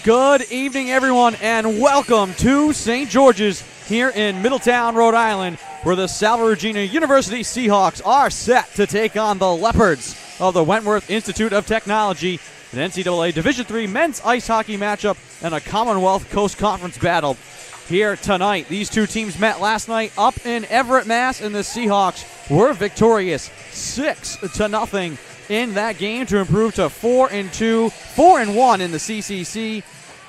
Good evening, everyone, and welcome to St. George's here in Middletown, Rhode Island, where the Salve Regina University Seahawks are set to take on the Leopards of the Wentworth Institute of Technology, an NCAA Division III men's ice hockey matchup, and a Commonwealth Coast Conference battle here tonight. These two teams met last night up in Everett, Mass, and the Seahawks were victorious 6-0 in that game to improve to 4-2, 4-1 in the CCC.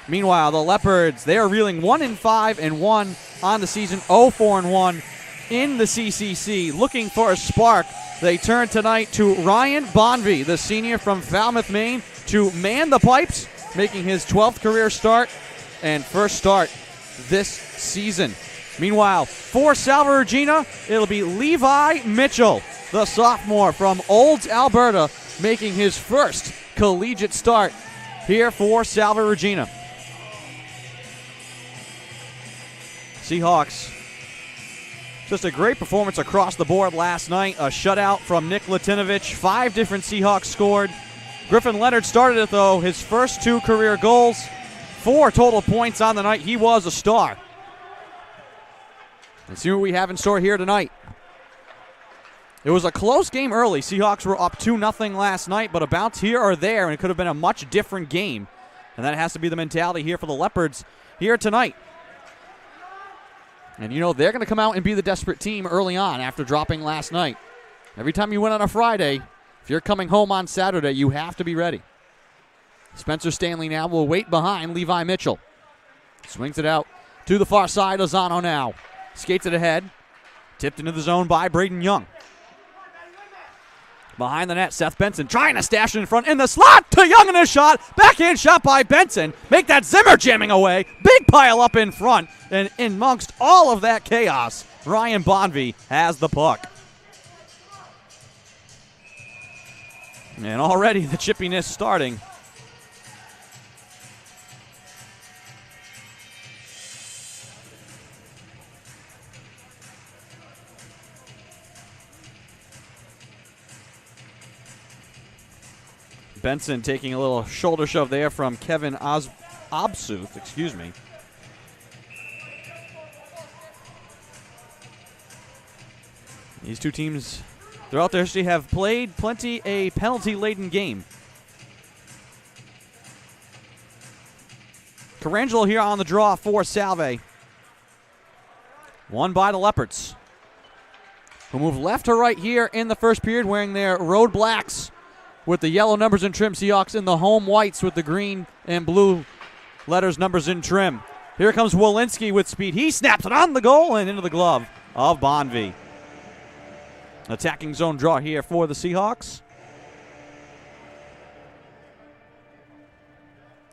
Meanwhile, the Leopards, they are reeling 1-5-1 on the season, 0-4-1 in the CCC. Looking for a spark, they turn tonight to Ryan Bonvie, the senior from Falmouth, Maine, to man the pipes, making his 12th career start and first start this season. Meanwhile, for Salve Regina, it'll be Levi Mitchell, the sophomore from Olds, Alberta, making his first collegiate start here for Salve Regina. Seahawks, just a great performance across the board last night. A shutout from Nick Latinovich. 5 different Seahawks scored. Griffin Leonard started it, though. His first 2 career goals. 4 total points on the night. He was a star. Let's see what we have in store here tonight. It was a close game early. Seahawks were up 2-0 last night, but a bounce here or there, and it could have been a much different game. And that has to be the mentality here for the Leopards here tonight. And, you know, they're going to come out and be the desperate team early on after dropping last night. Every time you win on a Friday, if you're coming home on Saturday, you have to be ready. Spencer Stanley now will wait behind Levi Mitchell. Swings it out to the far side. Lozano now skates it ahead. Tipped into the zone by Braden Young. Behind the net, Seth Benson trying to stash it in front in the slot to Young in a shot. Backhand shot by Benson. Make that Zimmer jamming away. Big pile up in front. And amongst all of that chaos, Ryan Bonvie has the puck. And already the chippiness starting. Benson taking a little shoulder shove there from Kevin Obsuth, excuse me. These two teams throughout their history have played plenty a penalty-laden game. Carangelo here on the draw for Salve. Won by the Leopards, who move left to right here in the first period wearing their road blacks with the yellow numbers in trim. Seahawks in the home whites with the green and blue letters numbers in trim. Here comes Walensky with speed. He snaps it on the goal and into the glove of Bonvie. Attacking zone draw here for the Seahawks.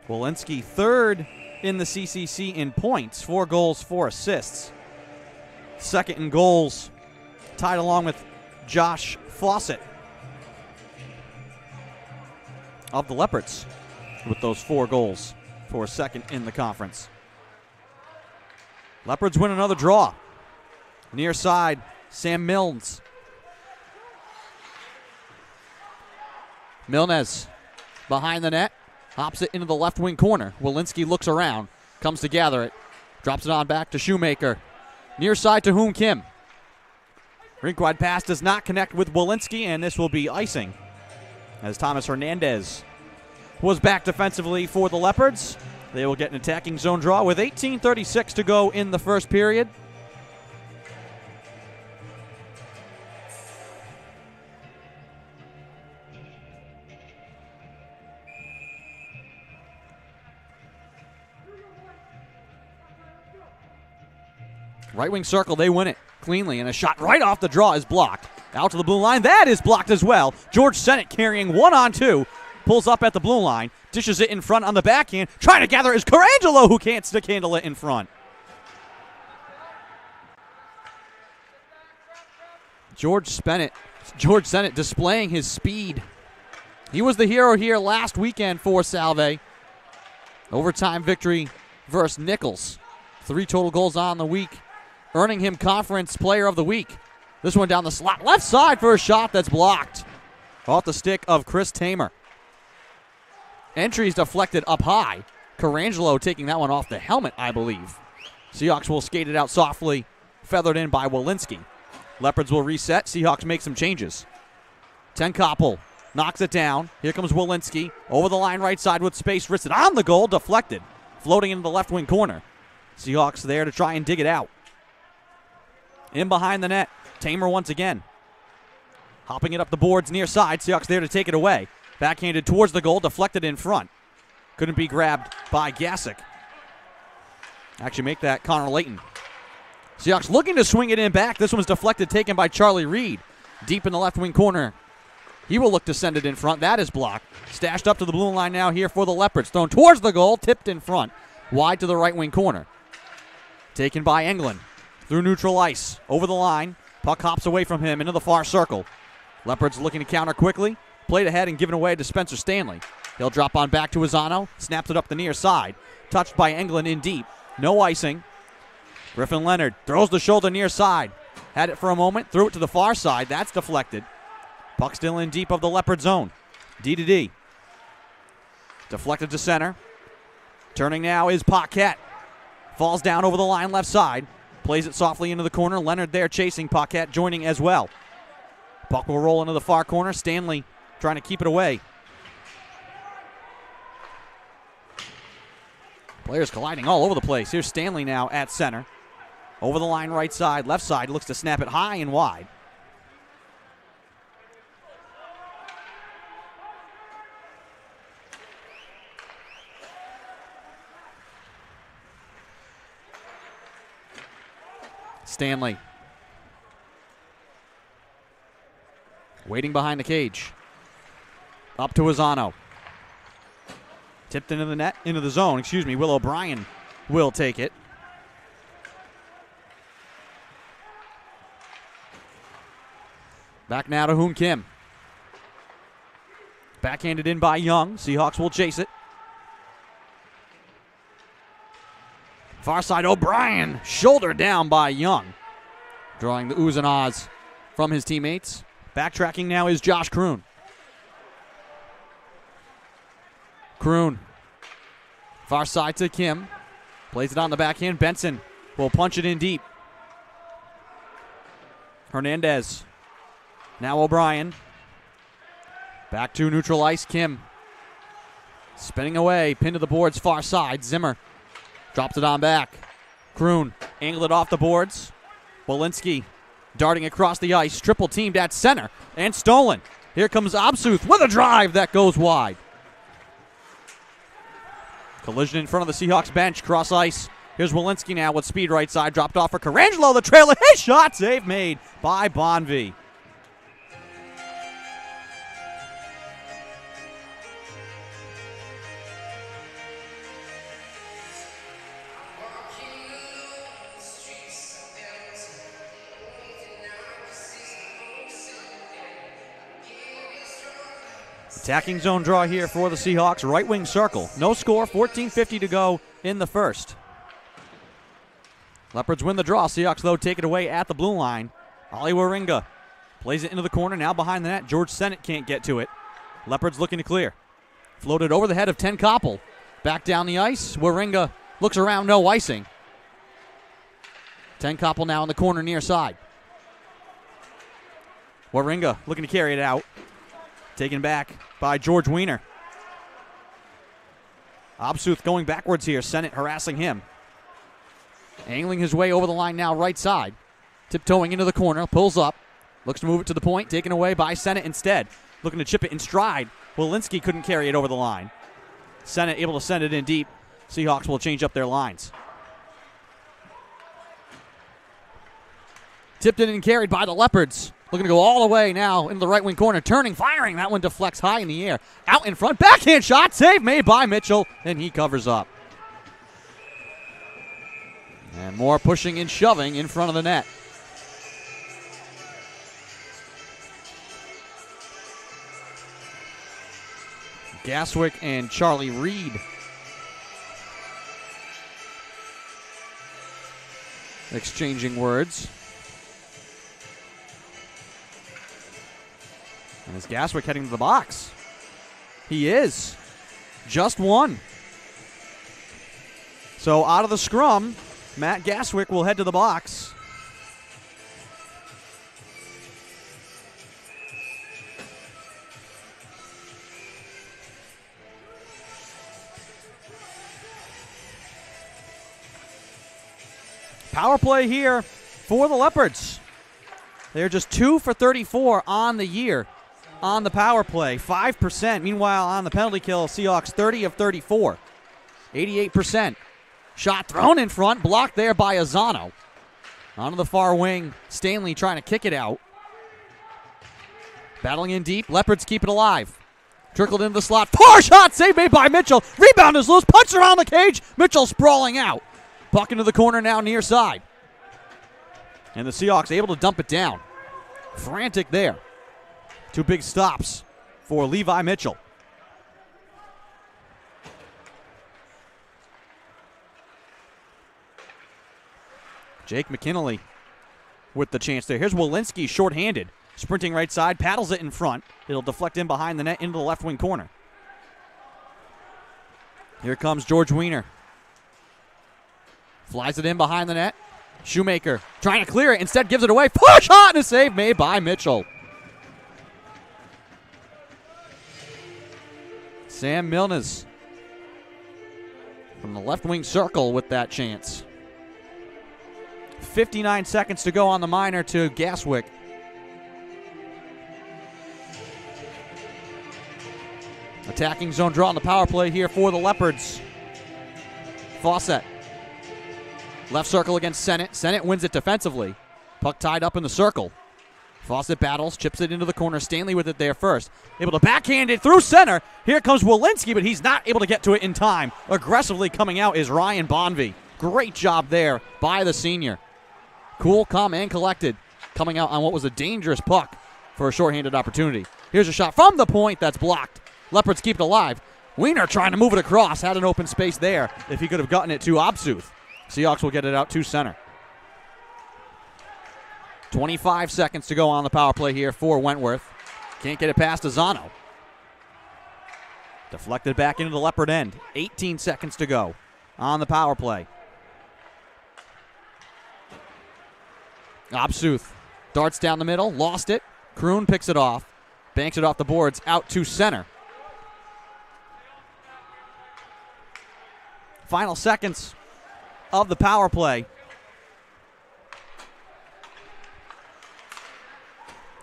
Walensky third in the CCC in points, 4 goals, 4 assists. Second in goals, tied along with Josh Fawcett of the Leopards with those 4 goals for second in the conference. Leopards win another draw. Near side, Sam Milnes. Milnes behind the net, hops it into the left wing corner. Walensky looks around, comes to gather it, drops it on back to Shoemaker. Near side to Hoon Kim. Rink-wide pass does not connect with Walensky, and this will be icing as Thomas Hernandez was back defensively for the Leopards. They will get an attacking zone draw with 18:36 to go in the first period. Right wing circle, they win it cleanly, and a shot right off the draw is blocked. Out to the blue line, that is blocked as well. George Sennett carrying 1-on-2, pulls up at the blue line, dishes it in front on the backhand. Trying to gather is Carangelo, who can't stick handle it in front. George Sennett displaying his speed. He was the hero here last weekend for Salve. Overtime victory versus Nichols. 3 total goals on the week, earning him Conference Player of the Week. This one down the slot, left side for a shot that's blocked off the stick of Chris Tamer. Entries deflected up high, Carangelo taking that one off the helmet, I believe. Seahawks will skate it out softly, feathered in by Walensky. Leopards will reset. Seahawks make some changes. Tenkoppel knocks it down. Here comes Walensky. Over the line right side with space. Wristed on the goal. Deflected. Floating into the left wing corner. Seahawks there to try and dig it out. In behind the net. Tamer once again. Hopping it up the boards near side. Seahawks there to take it away. Backhanded towards the goal. Deflected in front. Couldn't be grabbed by Gassick. Actually make that Connor Layton. Seahawks looking to swing it in back. This one's deflected, taken by Charlie Reed. Deep in the left wing corner. He will look to send it in front. That is blocked. Stashed up to the blue line now here for the Leopards. Thrown towards the goal, tipped in front. Wide to the right wing corner. Taken by Englund. Through neutral ice. Over the line. Puck hops away from him into the far circle. Leopards looking to counter quickly. Played ahead and given away to Spencer Stanley. He'll drop on back to Izzano. Snaps it up the near side. Touched by Englund in deep. No icing. Griffin Leonard throws the shoulder near side. Had it for a moment. Threw it to the far side. That's deflected. Puck still in deep of the Leopard zone. D to D. Deflected to center. Turning now is Paquette. Falls down over the line left side. Plays it softly into the corner. Leonard there chasing. Paquette joining as well. Puck will roll into the far corner. Stanley trying to keep it away. Players colliding all over the place. Here's Stanley now at center. Over the line right side, left side. Looks to snap it high and wide. Stanley. Waiting behind the cage. Up to Izzano. Tipped into the net, into the zone, Will O'Brien will take it. Back now to Hoon Kim. Backhanded in by Young. Seahawks will chase it. Far side, O'Brien. Shoulder down by Young. Drawing the oohs and ahs from his teammates. Backtracking now is Josh Kroon. Kroon. Far side to Kim. Plays it on the backhand. Benson will punch it in deep. Hernandez. Now O'Brien. Back to neutral ice. Kim. Spinning away. Pinned to the boards far side. Zimmer. Drops it on back. Kroon. Angled it off the boards. Walensky darting across the ice. Triple teamed at center. And stolen. Here comes Absuth with a drive that goes wide. Collision in front of the Seahawks bench. Cross ice. Here's Walensky now with speed right side. Dropped off for Carangelo. The trailer. His shot. Save made by Bonvie. Attacking zone draw here for the Seahawks. Right wing circle. No score. 14:50 to go in the first. Leopards win the draw. Seahawks, though, take it away at the blue line. Ali Waringa plays it into the corner. Now behind the net. George Sennett can't get to it. Leopards looking to clear. Floated over the head of Tenkoppel. Back down the ice. Waringa looks around. No icing. Tenkoppel now in the corner near side. Waringa looking to carry it out. Taken back by George Weiner. Absuth going backwards here. Sennett harassing him. Angling his way over the line now right side. Tiptoeing into the corner. Pulls up. Looks to move it to the point. Taken away by Sennett instead. Looking to chip it in stride. Walensky couldn't carry it over the line. Sennett able to send it in deep. Seahawks will change up their lines. Tipped in and carried by the Leopards. Looking to go all the way now in the right wing corner. Turning, firing. That one deflects high in the air. Out in front. Backhand shot. Save made by Mitchell. And he covers up. And more pushing and shoving in front of the net. Gaswick and Charlie Reed exchanging words. And is Gaswick heading to the box? He is. Just one. So out of the scrum, Matt Gaswick will head to the box. Power play here for the Leopards. They're just 2 for 34 on the year on the power play, 5%. Meanwhile, on the penalty kill, Seahawks 30 of 34, 88%. Shot thrown in front, blocked there by Azzano. Onto the far wing, Stanley trying to kick it out. Battling in deep, Leopards keep it alive. Trickled into the slot, poor shot, save made by Mitchell. Rebound is loose, punch around the cage. Mitchell sprawling out. Puck into the corner now near side. And the Seahawks able to dump it down. Frantic there. 2 big stops for Levi Mitchell. Jake McKinley with the chance there. Here's Walensky shorthanded. Sprinting right side, paddles it in front. It'll deflect in behind the net into the left wing corner. Here comes George Weiner. Flies it in behind the net. Shoemaker trying to clear it. Instead gives it away. Push shot and a save made by Mitchell. Sam Milnes from the left wing circle with that chance. 59 seconds to go on the minor to Gaswick. Attacking zone draw on the power play here for the Leopards. Fawcett. Left circle against Sennett. Sennett wins it defensively. Puck tied up in the circle. Fawcett battles, chips it into the corner. Stanley with it there first. Able to backhand it through center. Here comes Walensky, but he's not able to get to it in time. Aggressively coming out is Ryan Bonvie. Great job there by the senior. Cool, calm, and collected. Coming out on what was a dangerous puck for a shorthanded opportunity. Here's a shot from the point that's blocked. Leopards keep it alive. Weiner trying to move it across. Had an open space there if he could have gotten it to Obsuth. Seahawks will get it out to center. 25 seconds to go on the power play here for Wentworth. Can't get it past Azzano. Deflected back into the Leopard end. 18 seconds to go on the power play. Obsuth darts down the middle, lost it. Kroon picks it off, banks it off the boards, out to center. Final seconds of the power play.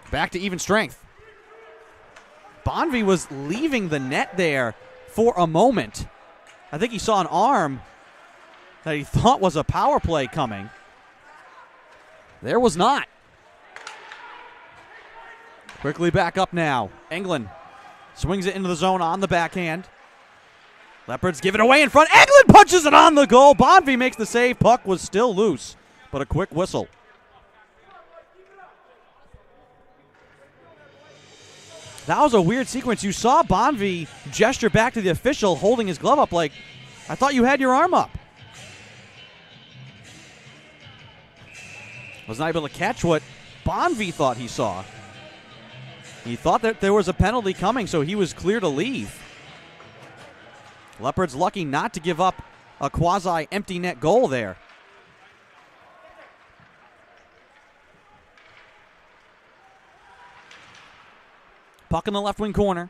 Back to even strength. Bonvie was leaving the net there for a moment. I think he saw an arm that he thought was a power play coming. There was not. Quickly back up now. Englund swings it into the zone on the backhand. Leopards give it away in front. Englund punches it on the goal. Bonvie makes the save. Puck was still loose, but a quick whistle. That was a weird sequence. You saw Bonvie gesture back to the official holding his glove up like, I thought you had your arm up. Was not able to catch what Bonvie thought he saw. He thought that there was a penalty coming, so he was clear to leave. Leopards lucky not to give up a quasi-empty net goal there. Puck in the left wing corner.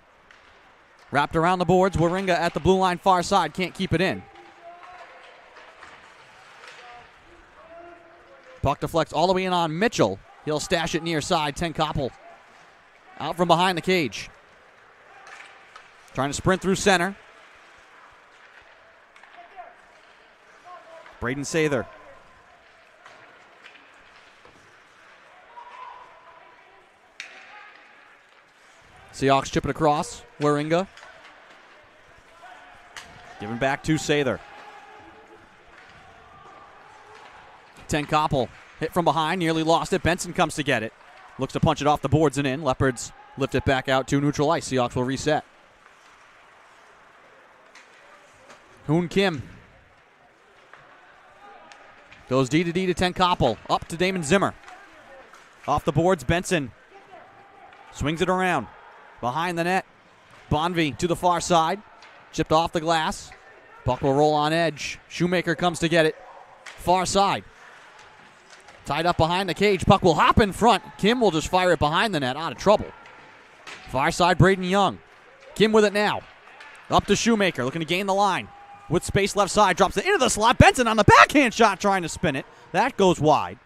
Wrapped around the boards. Waringa at the blue line far side. Can't keep it in. Puck deflects all the way in on Mitchell. He'll stash it near side. Ten Koppel out from behind the cage. Trying to sprint through center. Braden Sather. Seahawks chip it across. Waringa. Giving back to Sather. Ten Koppel hit from behind, nearly lost it. Benson comes to get it. Looks to punch it off the boards and in. Leopards lift it back out to neutral ice. Seahawks will reset. Hoon Kim. Goes D to Ten Koppel. Up to Damon Zimmer. Off the boards, Benson swings it around. Behind the net. Bonvie to the far side. Chipped off the glass. Puck will roll on edge. Shoemaker comes to get it. Far side. Tied up behind the cage. Puck will hop in front. Kim will just fire it behind the net. Out of trouble. Far side, Braden Young. Kim with it now. Up to Shoemaker. Looking to gain the line. With space left side. Drops it into the slot. Benson on the backhand shot trying to spin it. That goes wide.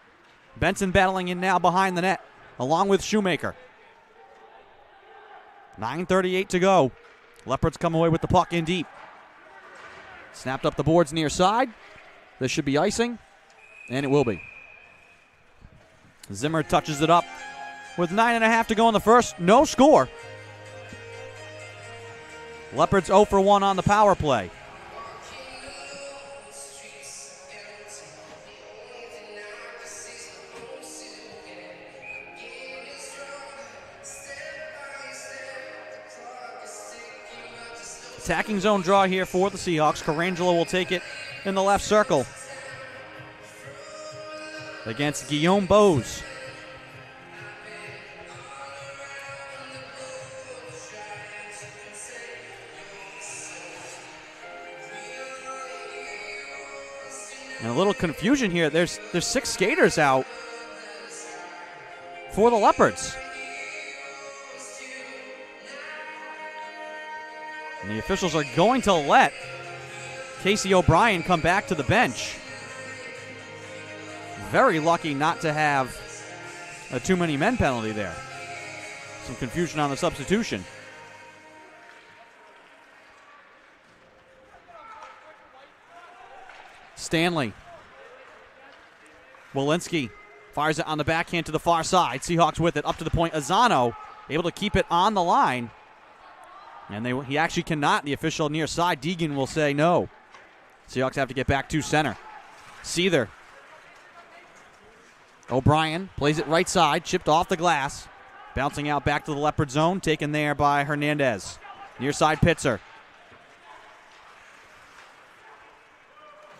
Benson battling in now behind the net. Along with Shoemaker. 9:38 to go. Leopards come away with the puck in deep. Snapped up the boards near side. This should be icing. And it will be. Zimmer touches it up with 9.5 to go in the first. No score. Leopards 0 for 1 on the power play. Attacking zone draw here for the Seahawks. Carangelo will take it in the left circle against Guillaume Bose. And a little confusion here. There's 6 skaters out for the Leopards. And the officials are going to let Casey O'Brien come back to the bench. Very lucky not to have a too many men penalty there. Some confusion on the substitution. Stanley. Walensky fires it on the backhand to the far side. Seahawks with it up to the point. Azzano able to keep it on the line. And he actually cannot. The official near side, Deegan, will say no. Seahawks have to get back to center. Seether. O'Brien plays it right side, chipped off the glass. Bouncing out back to the Leopard zone, taken there by Hernandez. Near side Pitzer.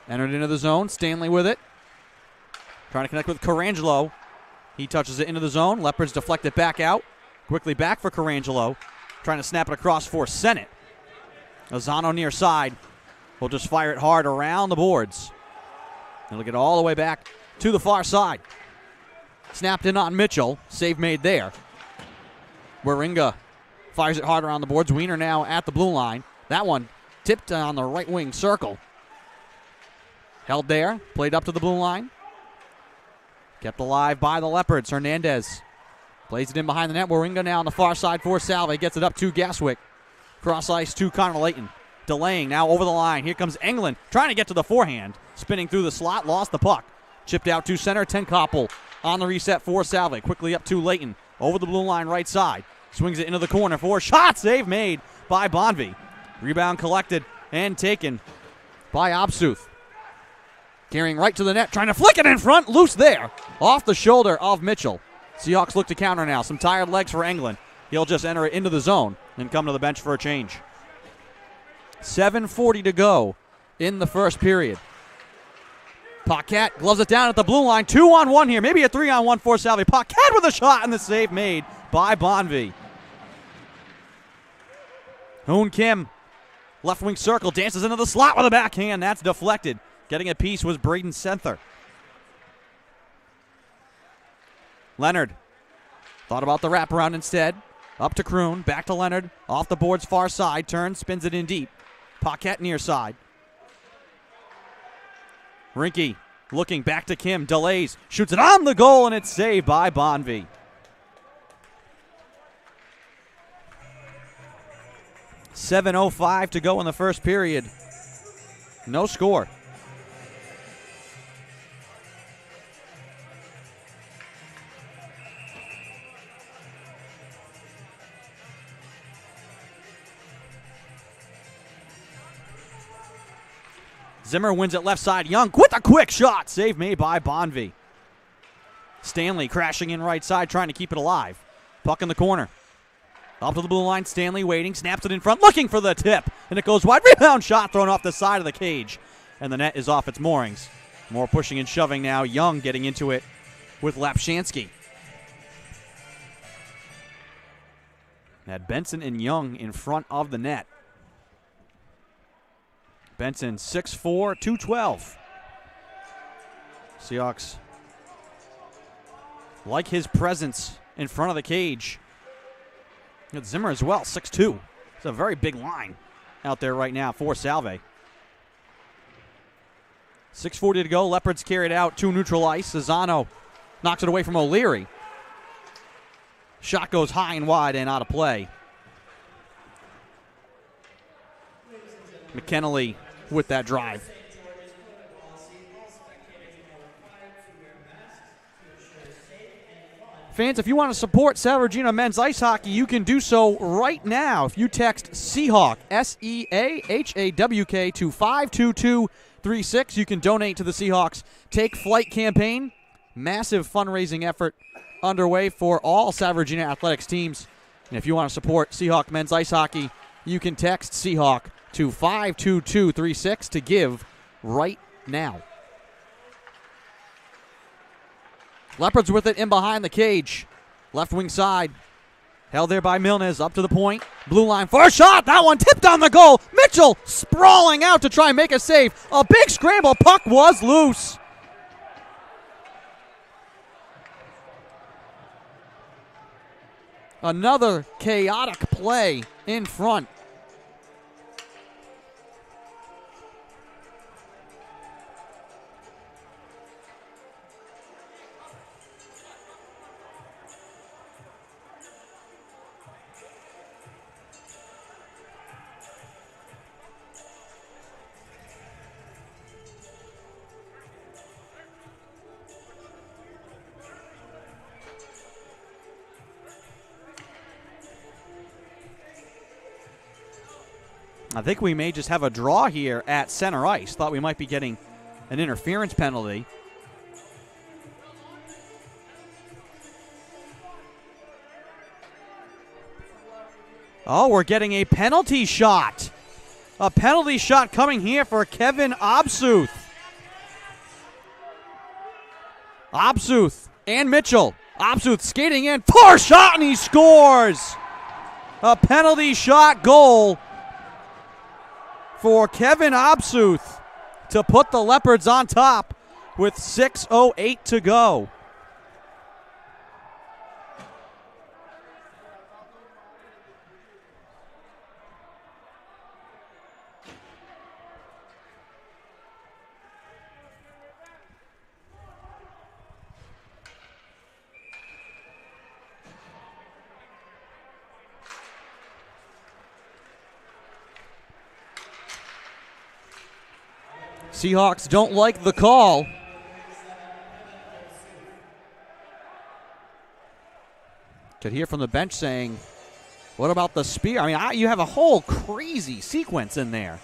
Entered into the zone, Stanley with it. Trying to connect with Carangelo. He touches it into the zone. Leopards deflect it back out. Quickly back for Carangelo. Trying to snap it across for Sennett. Azzano near side. Will just fire it hard around the boards. It'll get all the way back to the far side. Snapped in on Mitchell. Save made there. Waringa fires it hard around the boards. Wiener now at the blue line. That one tipped on the right wing circle. Held there. Played up to the blue line. Kept alive by the Leopards. Hernandez plays it in behind the net. Waringa now on the far side for Salve. Gets it up to Gaswick. Cross ice to Connor Layton. Delaying now over the line. Here comes Englund trying to get to the forehand. Spinning through the slot. Lost the puck. Chipped out to center. Tenkoppel on the reset for Salve. Quickly up to Layton. Over the blue line right side. Swings it into the corner for a shot. Save made by Bonvie. Rebound collected and taken by Obsuth. Carrying right to the net. Trying to flick it in front. Loose there. Off the shoulder of Mitchell. Seahawks look to counter now. Some tired legs for Englund. He'll just enter it into the zone and come to the bench for a change. 7:40 to go in the first period. Paquette gloves it down at the blue line. 2-on-1 here. Maybe a 3-on-1 for Salve. Paquette with a shot and the save made by Bonvie. Hoon Kim, left wing circle, dances into the slot with a backhand. That's deflected. Getting a piece was Braden Senther. Leonard thought about the wraparound instead. Up to Kroon, back to Leonard. Off the boards far side, turns, spins it in deep. Paquette near side. Rinke looking back to Kim, delays, shoots it on the goal, and it's saved by Bonvie. .7:05 to go in the first period. No score. Zimmer wins it left side. Young with a quick shot. Save made by Bonvie. Stanley crashing in right side, trying to keep it alive. Puck in the corner. Up to the blue line. Stanley waiting. Snaps it in front, looking for the tip. And it goes wide. Rebound shot thrown off the side of the cage. And the net is off its moorings. More pushing and shoving now. Young getting into it with Lapshansky. Had Benson and Young in front of the net. Benson, 6'4", 212. Seahawks like his presence in front of the cage. Got Zimmer as well, 6'2". It's a very big line out there right now for Salve. 6:40 to go. Leopards carried out to neutral ice. Cesano knocks it away from O'Leary. Shot goes high and wide and out of play. McKennelly with that drive. Fans, if you want to support Salve Regina men's ice hockey, you can do so right now. If you text Seahawk, SEAHAWK, to 52236, you can donate to the Seahawks Take Flight campaign. Massive fundraising effort underway for all Salve Regina athletics teams. And if you want to support Seahawk men's ice hockey, you can text Seahawk to 52236 to give right now. Leopards with it in behind the cage. Left wing side. Held there by Milnes. Up to the point. Blue line for a shot. That one tipped on the goal. Mitchell sprawling out to try and make a save. A big scramble. Puck was loose. Another chaotic play in front. I think we may just have a draw here at center ice. Thought we might be getting an interference penalty. Oh, we're getting a penalty shot. A penalty shot coming here for Kevin Obsuth. Obsuth and Mitchell. Obsuth skating in for a shot, and he scores. A penalty shot goal for Kevin Obsuth to put the Leopards on top with 6:08 to go. Seahawks don't like the call. Could hear from the bench saying, what about the spear? I mean, you have a whole crazy sequence in there.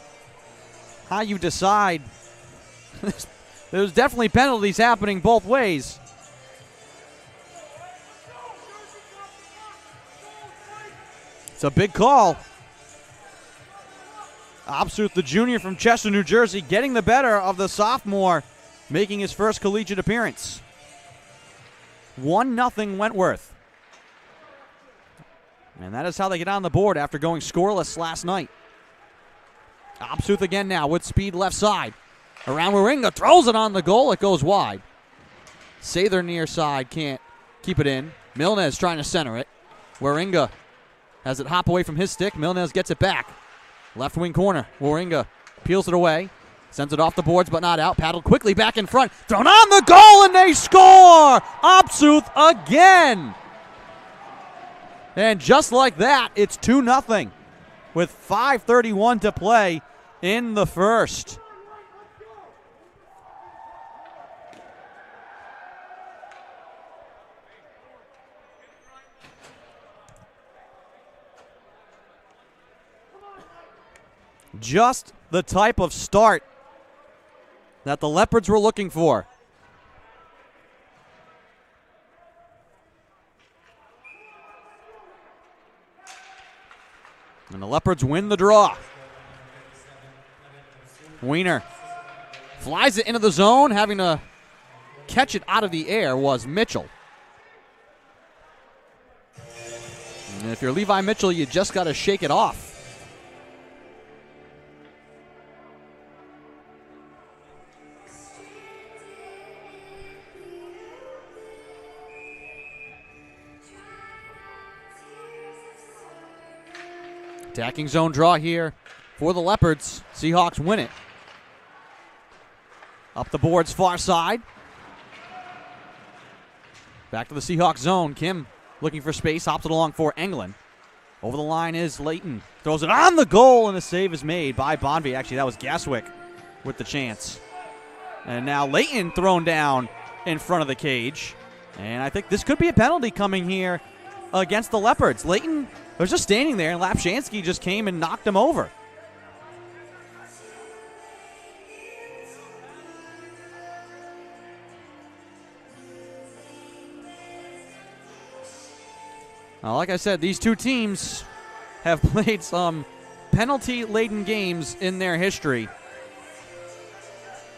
How you decide. There's definitely penalties happening both ways. It's a big call. Obsuth, the junior from Chester, New Jersey, getting the better of the sophomore, making his first collegiate appearance. 1-0 Wentworth. And that is how they get on the board after going scoreless last night. Obsuth again now with speed left side. Around Waringa, throws it on the goal. It goes wide. Sather near side, can't keep it in. Milnes trying to center it. Waringa has it hop away from his stick. Milnes gets it back. Left wing corner. Waringa peels it away. Sends it off the boards, but not out. Paddled quickly back in front. Thrown on the goal, and they score! Obsuth again! And just like that, it's 2-0 with 5:31 to play in the first. Just the type of start that the Leopards were looking for. And the Leopards win the draw. Wiener flies it into the zone. Having to catch it out of the air was Mitchell. And if you're Levi Mitchell, you just got to shake it off. Attacking zone draw here for the Leopards. Seahawks win it. Up the boards, far side. Back to the Seahawks zone. Kim looking for space, hops it along for England. Over the line is Layton. Throws it on the goal, and a save is made by Bonvie. Actually, that was Gaswick with the chance. And now Layton thrown down in front of the cage. And I think this could be a penalty coming here against the Leopards. Layton was just standing there, and Lapshansky just came and knocked him over. Like I said, these two teams have played some penalty-laden games in their history.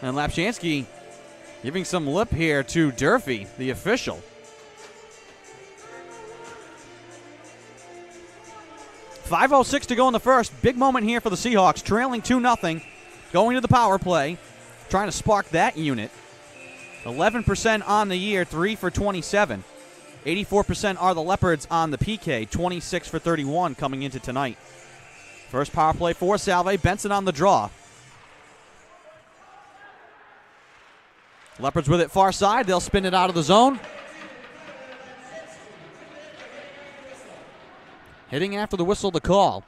And Lapshansky giving some lip here to Durfee, the official. 5:06 to go in the first. Big moment here for the Seahawks, trailing 2-0, going to the power play, trying to spark that unit. 11% on the year, 3 for 27. 84% are the Leopards on the PK, 26 for 31 coming into tonight. First power play for Salve, Benson on the draw. Leopards with it far side, they'll spin it out of the zone. Hitting after the whistle to call.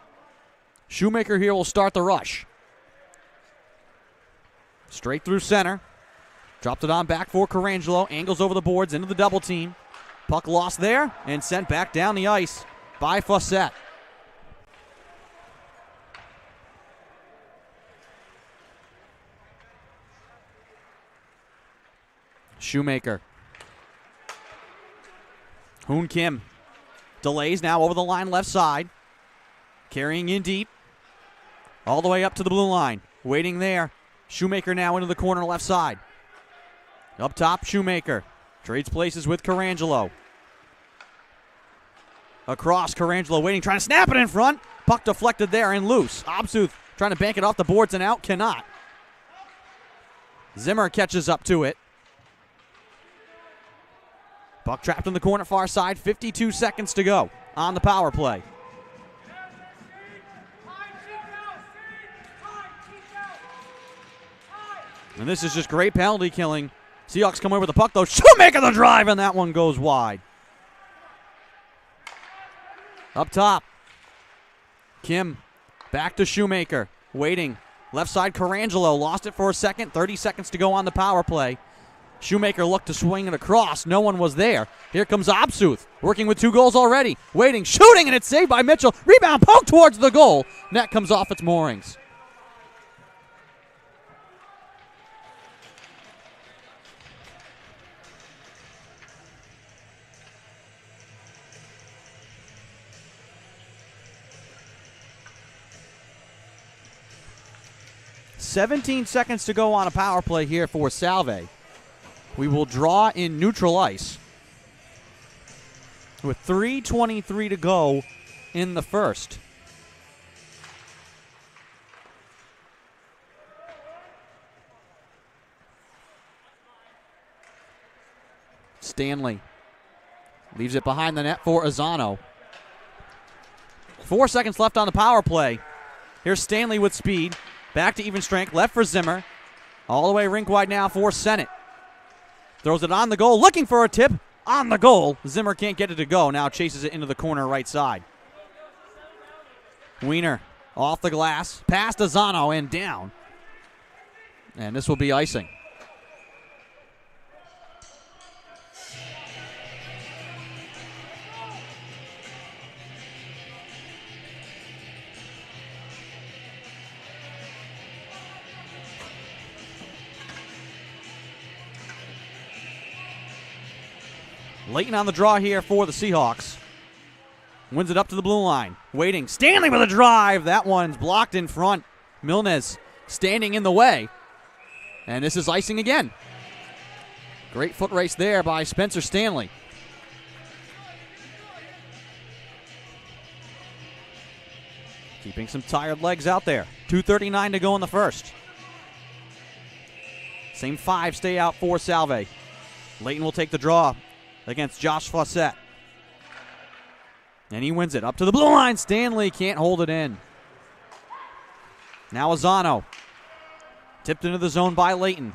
Shoemaker here will start the rush. Straight through center. Dropped it on back for Carangelo, angles over the boards into the double team. Puck lost there and sent back down the ice by Fawcett. Shoemaker. Hoon Kim delays now over the line left side. Carrying in deep. All the way up to the blue line. Waiting there. Shoemaker now into the corner left side. Up top, Shoemaker. Trades places with Carangelo. Across, Carangelo waiting, trying to snap it in front. Puck deflected there and loose. Obsuth trying to bank it off the boards and out, cannot. Zimmer catches up to it. Puck trapped in the corner far side, 52 seconds to go on the power play. And this is just great penalty killing. Seahawks come away with the puck though. Shoemaker the drive, and that one goes wide. Up top. Kim back to Shoemaker. Waiting. Left side, Carangelo lost it for a second. 30 seconds to go on the power play. Shoemaker looked to swing it across. No one was there. Here comes Obsuth, working with 2 goals already. Waiting, shooting, and it's saved by Mitchell. Rebound, poke towards the goal. Net comes off its moorings. .17 seconds to go on a power play here for Salve. We will draw in neutral ice with 3:23 to go in the first. Stanley leaves it behind the net for Azzano. 4 seconds left on the power play. Here's Stanley with speed. Back to even strength, left for Zimmer. All the way rink wide now for Sennett. Throws it on the goal, looking for a tip. On the goal. Zimmer can't get it to go. Now chases it into the corner right side. Wiener off the glass. Past Azzano and down. And this will be icing. Layton on the draw here for the Seahawks. Wins it up to the blue line. Waiting. Stanley with a drive. That one's blocked in front. Milnes standing in the way. And this is icing again. Great foot race there by Spencer Stanley. Keeping some tired legs out there. 2:39 to go in the first. Same 5 stay out for Salve. Layton will take the draw against Josh Fawcett. And he wins it. Up to the blue line. Stanley can't hold it in. Now Azzano. Tipped into the zone by Layton.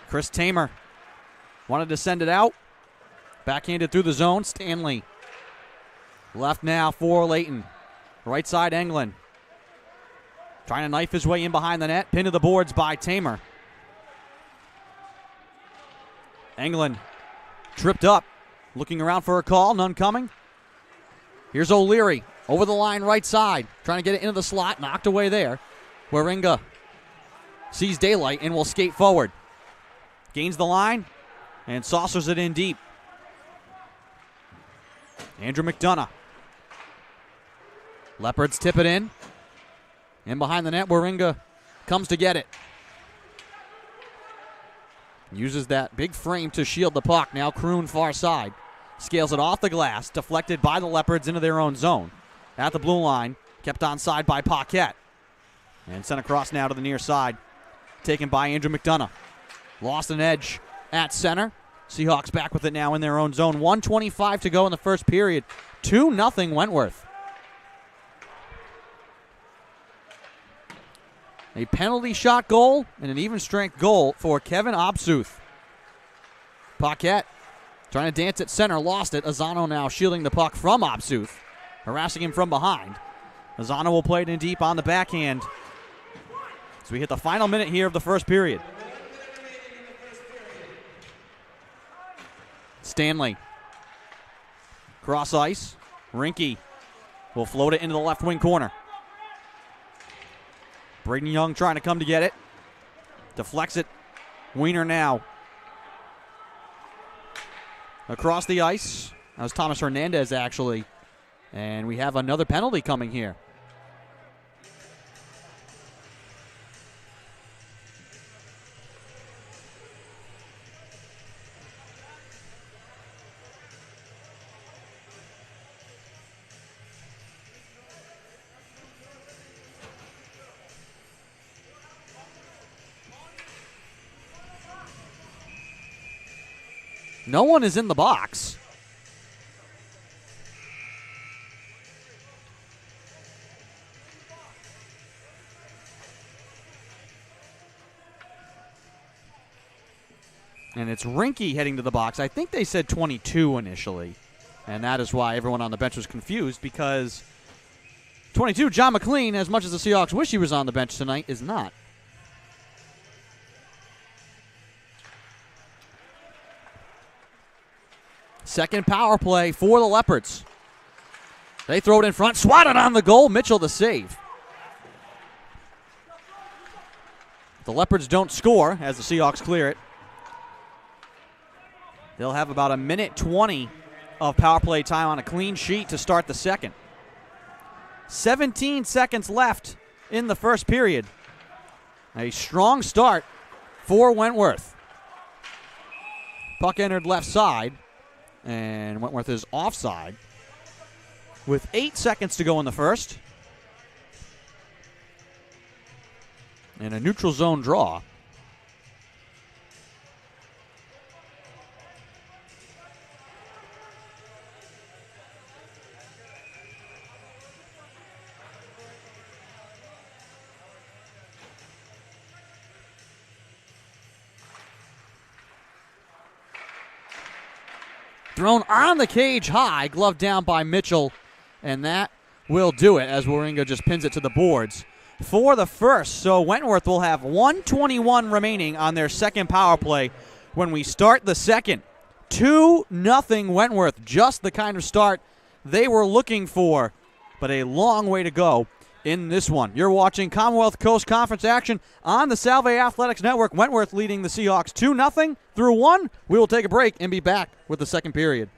Chris Tamer wanted to send it out. Backhanded through the zone. Stanley. Left now for Layton. Right side Englund. Trying to knife his way in behind the net. Pinned to the boards by Tamer. Englund tripped up. Looking around for a call. None coming. Here's O'Leary. Over the line right side. Trying to get it into the slot. Knocked away there. Wawringa sees daylight and will skate forward. Gains the line and saucers it in deep. Andrew McDonough. Leopards tip it in. In behind the net, Wawringa comes to get it. Uses that big frame to shield the puck. Now Kroon far side. Scales it off the glass. Deflected by the Leopards into their own zone. At the blue line. Kept onside by Paquette. And sent across now to the near side. Taken by Andrew McDonough. Lost an edge at center. Seahawks back with it now in their own zone. 1:25 to go in the first period. 2-0 Wentworth. A penalty shot goal and an even strength goal for Kevin Obsuth. Paquette trying to dance at center, lost it. Azzano now shielding the puck from Obsuth, harassing him from behind. Azzano will play it in deep on the backhand as we hit the final minute here of the first period. Stanley. Cross ice. Rinke will float it into the left wing corner. Braden Young trying to come to get it. Deflects it. Wiener now. Across the ice. That was Thomas Hernandez, actually. And we have another penalty coming here. No one is in the box. And it's Rinke heading to the box. I think they said 22 initially. And that is why everyone on the bench was confused, because 22, John McLean, as much as the Seahawks wish he was on the bench tonight, is not. Second power play for the Leopards. They throw it in front. Swatted on the goal. Mitchell the save. The Leopards don't score as the Seahawks clear it. They'll have about a minute 20 of power play time on a clean sheet to start the second. 17 seconds left in the first period. A strong start for Wentworth. Puck entered left side. And Wentworth is offside with 8 seconds to go in the first. And a neutral zone draw. Thrown on the cage high, gloved down by Mitchell, and that will do it as Wawringa just pins it to the boards for the first. So Wentworth will have 1:21 remaining on their second power play when we start the second. 2-0 Wentworth, just the kind of start they were looking for, but a long way to go in this one. You're watching Commonwealth Coast Conference action on the Salve Athletics Network. Wentworth leading the Seahawks 2-0 through one. We will take a break and be back with the second period.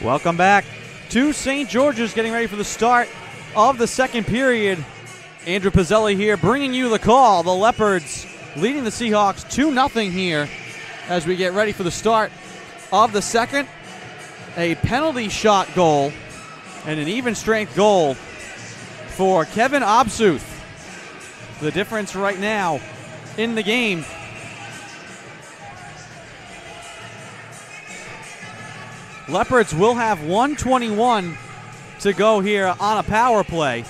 Welcome back to St. George's, getting ready for the start of the second period. Andrew Pizzelli here bringing you the call. The Leopards leading the Seahawks 2-0 here as we get ready for the start of the second. A penalty shot goal and an even strength goal for Kevin Obsuth. The difference right now in the game. Leopards will have 1:21 to go here on a power play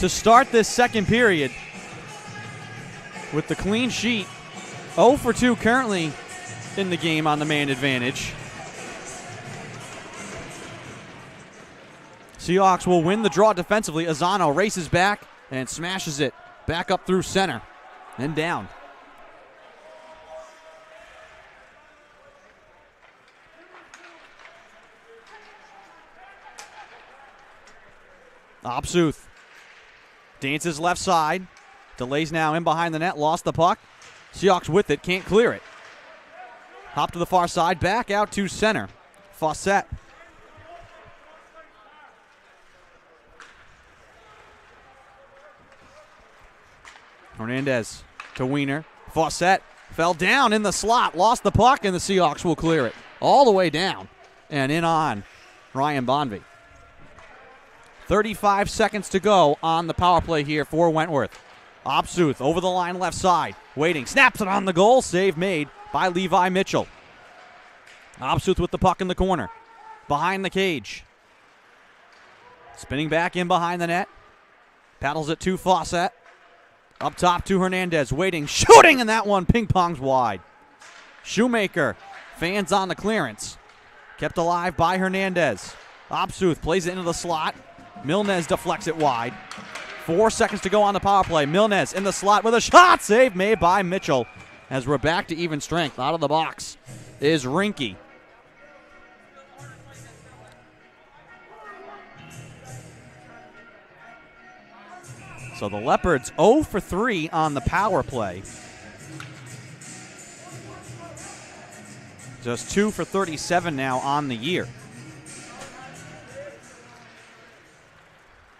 to start this second period with the clean sheet. 0 for 2 currently in the game on the man advantage. Seahawks will win the draw defensively. Azzano races back and smashes it back up through center and down. Obsuth dances left side. Delays now in behind the net. Lost the puck. Seahawks with it. Can't clear it. Hop to the far side. Back out to center. Fawcett. Hernandez to Wiener. Fawcett fell down in the slot. Lost the puck, and the Seahawks will clear it all the way down and in on Ryan Bonvie. 35 seconds to go on the power play here for Wentworth. Obsuth over the line left side. Waiting. Snaps it on the goal. Save made by Levi Mitchell. Obsuth with the puck in the corner. Behind the cage. Spinning back in behind the net. Paddles it to Fawcett. Up top to Hernandez. Waiting. Shooting, and that one ping-pongs wide. Shoemaker. Fans on the clearance. Kept alive by Hernandez. Obsuth plays it into the slot. Milnes deflects it wide. 4 seconds to go on the power play. Milnes in the slot with a shot. Save made by Mitchell. As we're back to even strength. Out of the box is Rinke. So the Leopards 0 for 3 on the power play. Just 2 for 37 now on the year.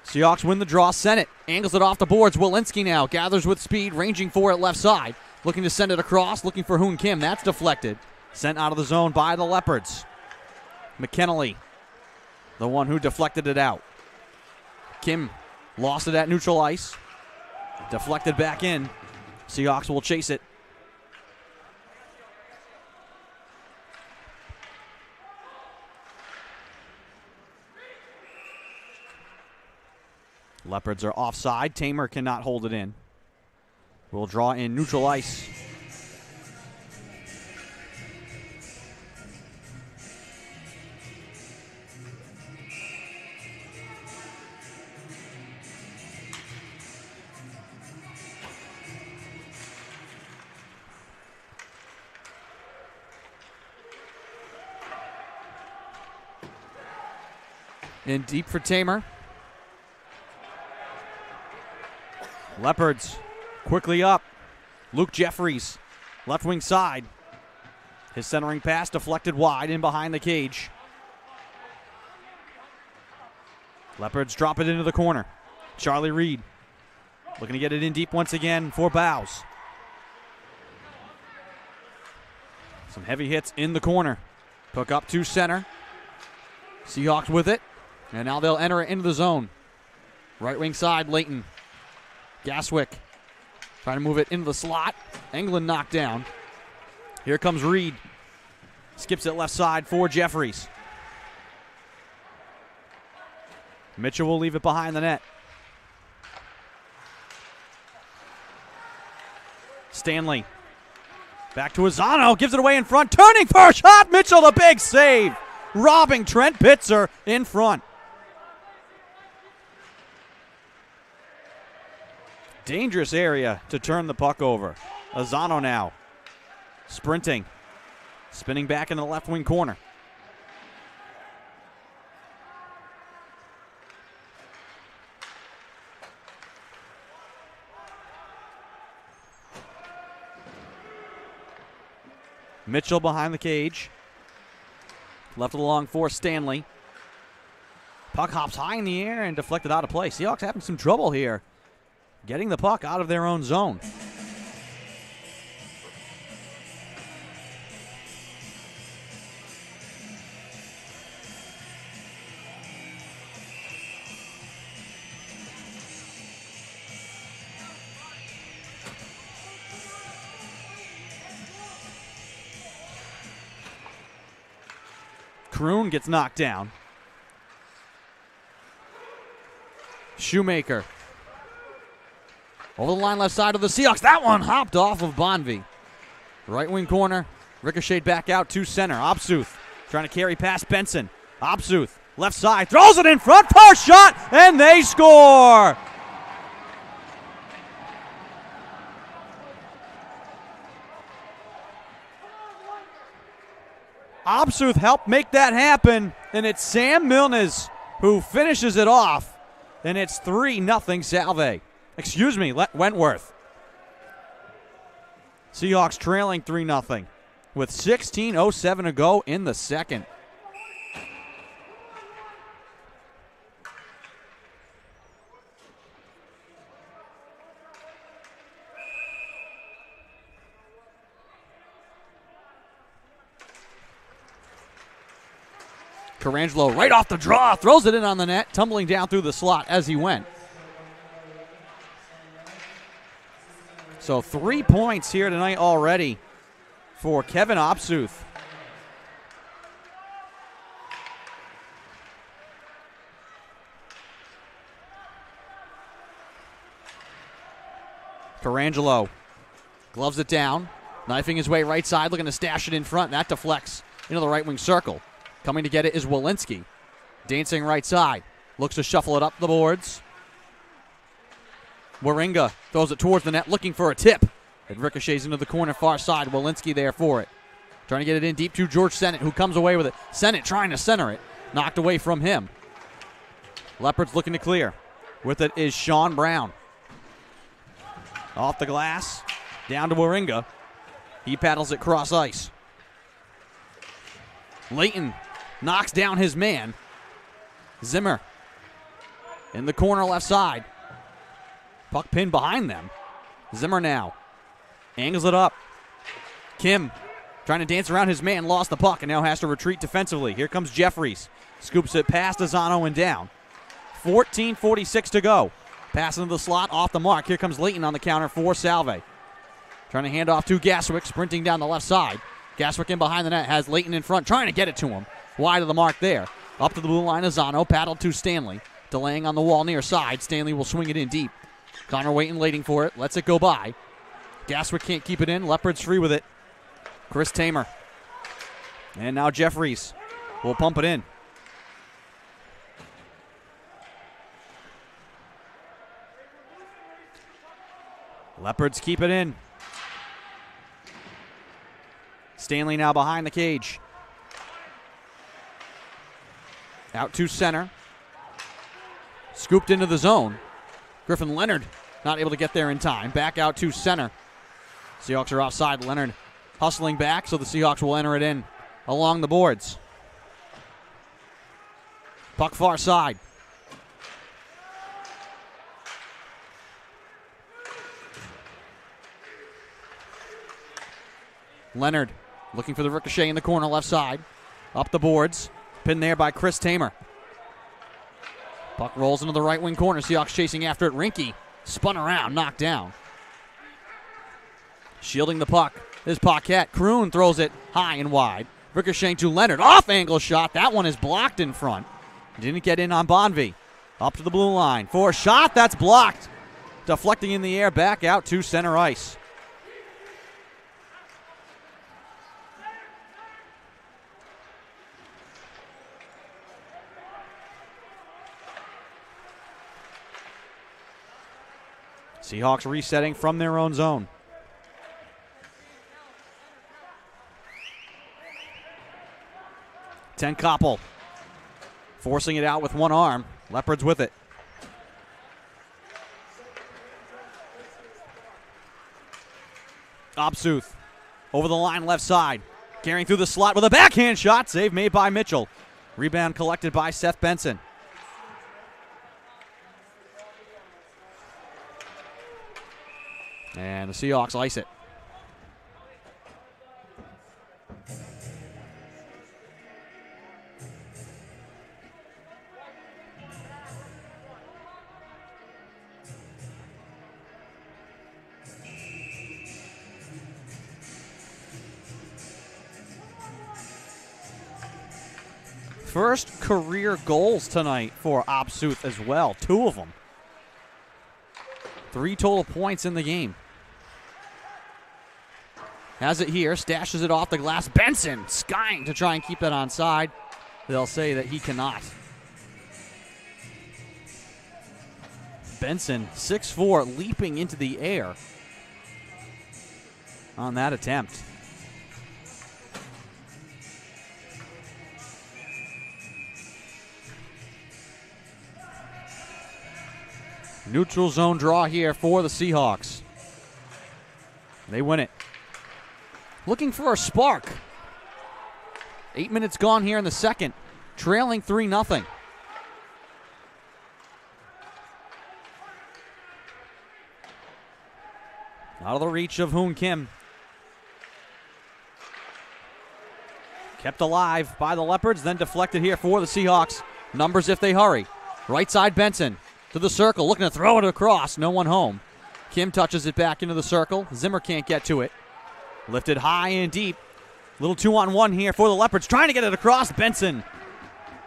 Seahawks win the draw. Sennett angles it off the boards. Walensky now gathers with speed, ranging for it left side. Looking to send it across, looking for Hoon Kim. That's deflected. Sent out of the zone by the Leopards. McKennelly, the one who deflected it out. Kim lost it at neutral ice. Deflected back in. Seahawks will chase it. Leopards are offside. Tamer cannot hold it in. We'll draw in neutral ice. In deep for Tamer. Leopards quickly up. Luke Jeffries, left wing side. His centering pass deflected wide in behind the cage. Leopards drop it into the corner. Charlie Reed looking to get it in deep once again for Bowes. Some heavy hits in the corner. Puck up to center. Seahawks with it. And now they'll enter it into the zone. Right wing side, Leighton. Gaswick trying to move it into the slot. Englund knocked down. Here comes Reed. Skips it left side for Jeffries. Mitchell will leave it behind the net. Stanley. Back to Azzano. Gives it away in front. Turning for a shot. Mitchell, the big save. Robbing Trent Pitzer in front. Dangerous area to turn the puck over. Azzano now. Sprinting. Spinning back in the left wing corner. Mitchell behind the cage. Left it along for Stanley. Puck hops high in the air and deflected out of play. Seahawks having some trouble here getting the puck out of their own zone. Kroon gets knocked down. Shoemaker. Over the line left side of the Seahawks. That one hopped off of Bonvie. Right wing corner. Ricocheted back out to center. Obsuth trying to carry past Benson. Obsuth left side. Throws it in front. First shot. And they score. Obsuth helped make that happen, and it's Sam Milnes who finishes it off, and it's 3-0 Salve. Excuse me, Wentworth. Seahawks trailing 3-0 with 16:07 to go in the second. Carangelo right off the draw, throws it in on the net, tumbling down through the slot as he went. So 3 points here tonight already for Kevin Obsuth. Carangelo gloves it down, knifing his way right side, looking to stash it in front. That deflects into the right wing circle. Coming to get it is Walensky. Dancing right side. Looks to shuffle it up the boards. Waringa throws it towards the net, looking for a tip. It ricochets into the corner far side. Walensky there for it. Trying to get it in deep to George Sennett, who comes away with it. Sennett trying to center it. Knocked away from him. Leopards looking to clear. With it is Sean Brown. Off the glass. Down to Waringa. He paddles it cross ice. Layton knocks down his man. Zimmer in the corner left side. Puck pinned behind them. Zimmer now angles it up. Kim trying to dance around his man, lost the puck and now has to retreat defensively. Here comes Jeffries. Scoops it past Azano and down. 14:46 to go. Pass into the slot, off the mark. Here comes Layton on the counter for Salve. Trying to hand off to Gaswick, sprinting down the left side. Gaswick in behind the net, has Layton in front, trying to get it to him. Wide of the mark there. Up to the blue line, Azano, paddled to Stanley. Delaying on the wall near side. Stanley will swing it in deep. Connor waiting for it, lets it go by. Gaswick can't keep it in, Leopards free with it. Chris Tamer. And now Jeffries will pump it in. Leopards keep it in. Stanley now behind the cage. Out to center. Scooped into the zone. Griffin Leonard not able to get there in time. Back out to center. Seahawks are offside. Leonard hustling back, so the Seahawks will enter it in along the boards. Puck far side. Leonard looking for the ricochet in the corner left side. Up the boards. Pinned there by Chris Tamer. Puck rolls into the right wing corner. Seahawks chasing after it. Rinke spun around, knocked down. Shielding the puck is Paquette. Kroon throws it high and wide. Ricocheting to Leonard. Off angle shot. That one is blocked in front. Didn't get in on Bonvie. Up to the blue line. For a shot. That's blocked. Deflecting in the air. Back out to center ice. Seahawks resetting from their own zone. Ten Koppel forcing it out with one arm. Leopards with it. Obsuth over the line left side. Carrying through the slot with a backhand shot. Save made by Mitchell. Rebound collected by Seth Benson. And the Seahawks ice it. First career goals tonight for Opsuth as well. 2 of them. 3 total points in the game. Has it here, stashes it off the glass. Benson skying to try and keep that onside. They'll say that he cannot. Benson, 6'4", leaping into the air on that attempt. Neutral zone draw here for the Seahawks. They win it. Looking for a spark. 8 minutes gone here in the second. Trailing 3-0. Out of the reach of Hoon Kim. Kept alive by the Leopards, then deflected here for the Seahawks. Numbers if they hurry. Right side Benson to the circle, looking to throw it across. No one home. Kim touches it back into the circle. Zimmer can't get to it. Lifted high and deep. Little 2-on-1 here for the Leopards. Trying to get it across. Benson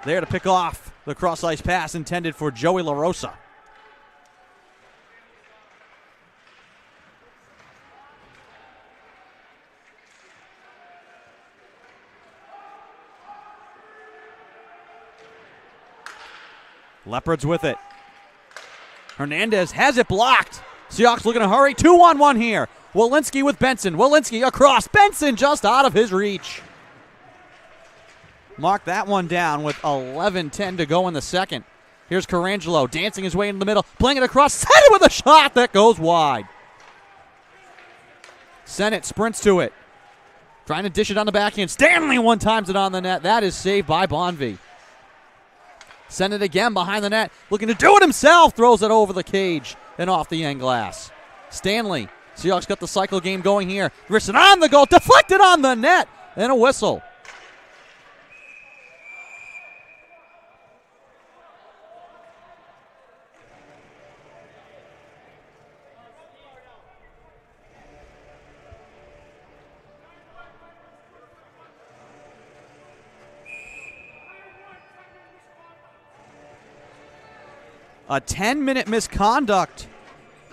there to pick off the cross-ice pass intended for Joey LaRosa. Leopards with it. Hernandez has it blocked. Seahawks looking to hurry. 2-on-1 here. Walensky with Benson. Walensky across. Benson just out of his reach. Mark that one down with 11:10 to go in the second. Here's Carangelo dancing his way into the middle. Playing it across. Sennett with a shot that goes wide. Sennett sprints to it. Trying to dish it on the backhand. Stanley one times it on the net. That is saved by Bonvie. Sennett again behind the net. Looking to do it himself. Throws it over the cage and off the end glass. Stanley. Seahawks got the cycle game going here. Grissom on the goal. Deflected on the net. And a whistle. A 10-minute misconduct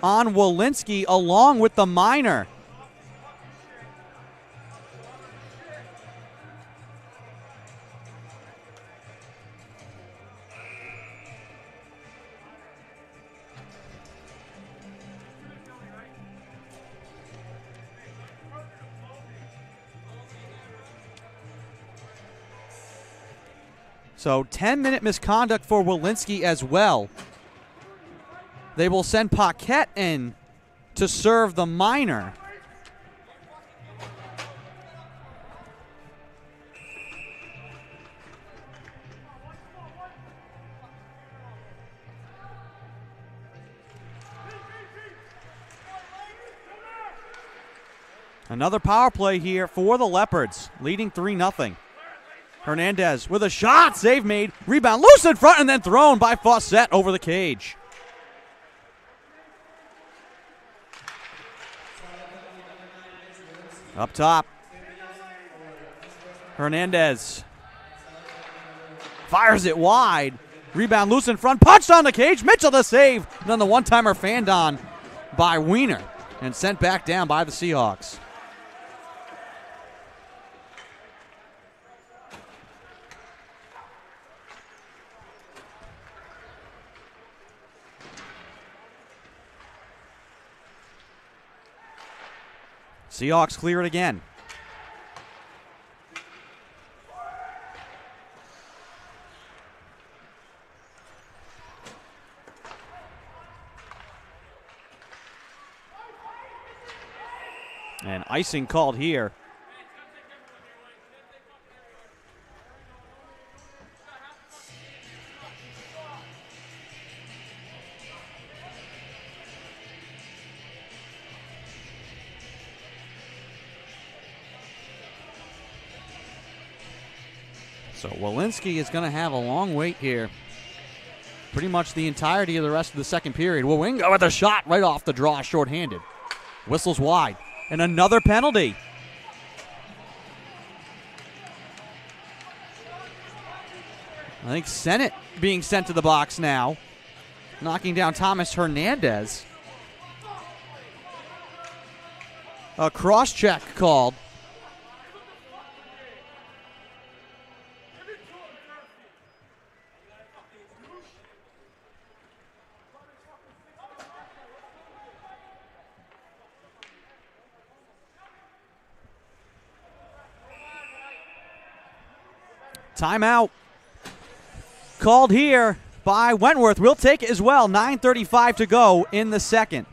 on Walensky along with the minor. So 10-minute misconduct for Walensky as well. They will send Paquette in to serve the minor. Another power play here for the Leopards, leading 3-0. Hernandez with a shot, save made, rebound loose in front, and then thrown by Fawcett over the cage. Up top, Hernandez fires it wide. Rebound loose in front, punched on the cage. Mitchell the save. And then the one-timer fanned on by Wiener and sent back down by the Seahawks. Seahawks clear it again. And icing called here. So Walensky is going to have a long wait here. Pretty much the entirety of the rest of the second period. Wawinga with a shot right off the draw, shorthanded. Whistles wide. And another penalty. I think Sennett being sent to the box now. Knocking down Thomas Hernandez. A cross check called. Timeout called here by Wentworth. We'll take it as well. 9:35 to go in the second.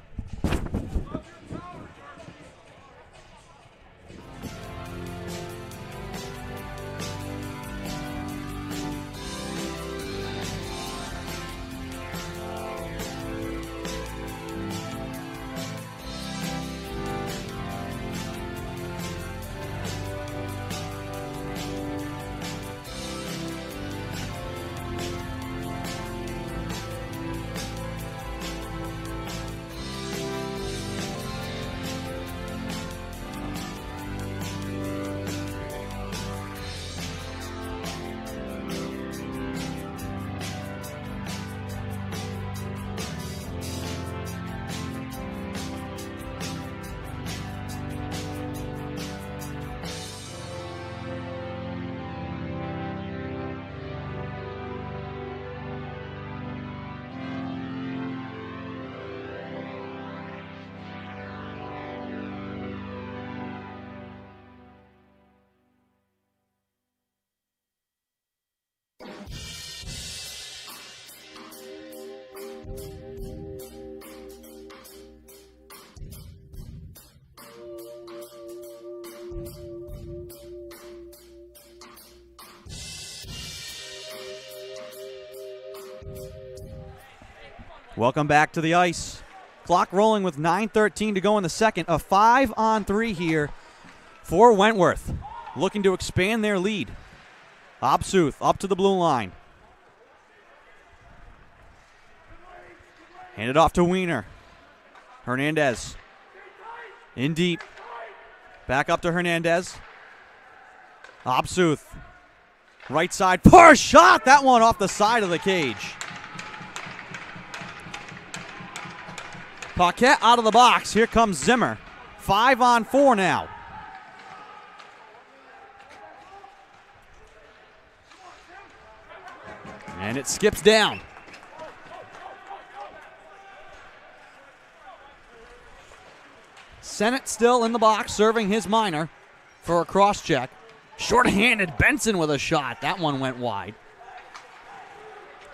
Welcome back to the ice. Clock rolling with 9:13 to go in the second. A 5-on-3 here for Wentworth. Looking to expand their lead. Obsuth up to the blue line. Handed off to Wiener. Hernandez. In deep. Back up to Hernandez. Obsuth. Right side. Poor shot. That one off the side of the cage. Paquette out of the box. Here comes Zimmer. 5-on-4 now. And it skips down. Sennett still in the box, serving his minor for a cross check. Short-handed Benson with a shot. That one went wide.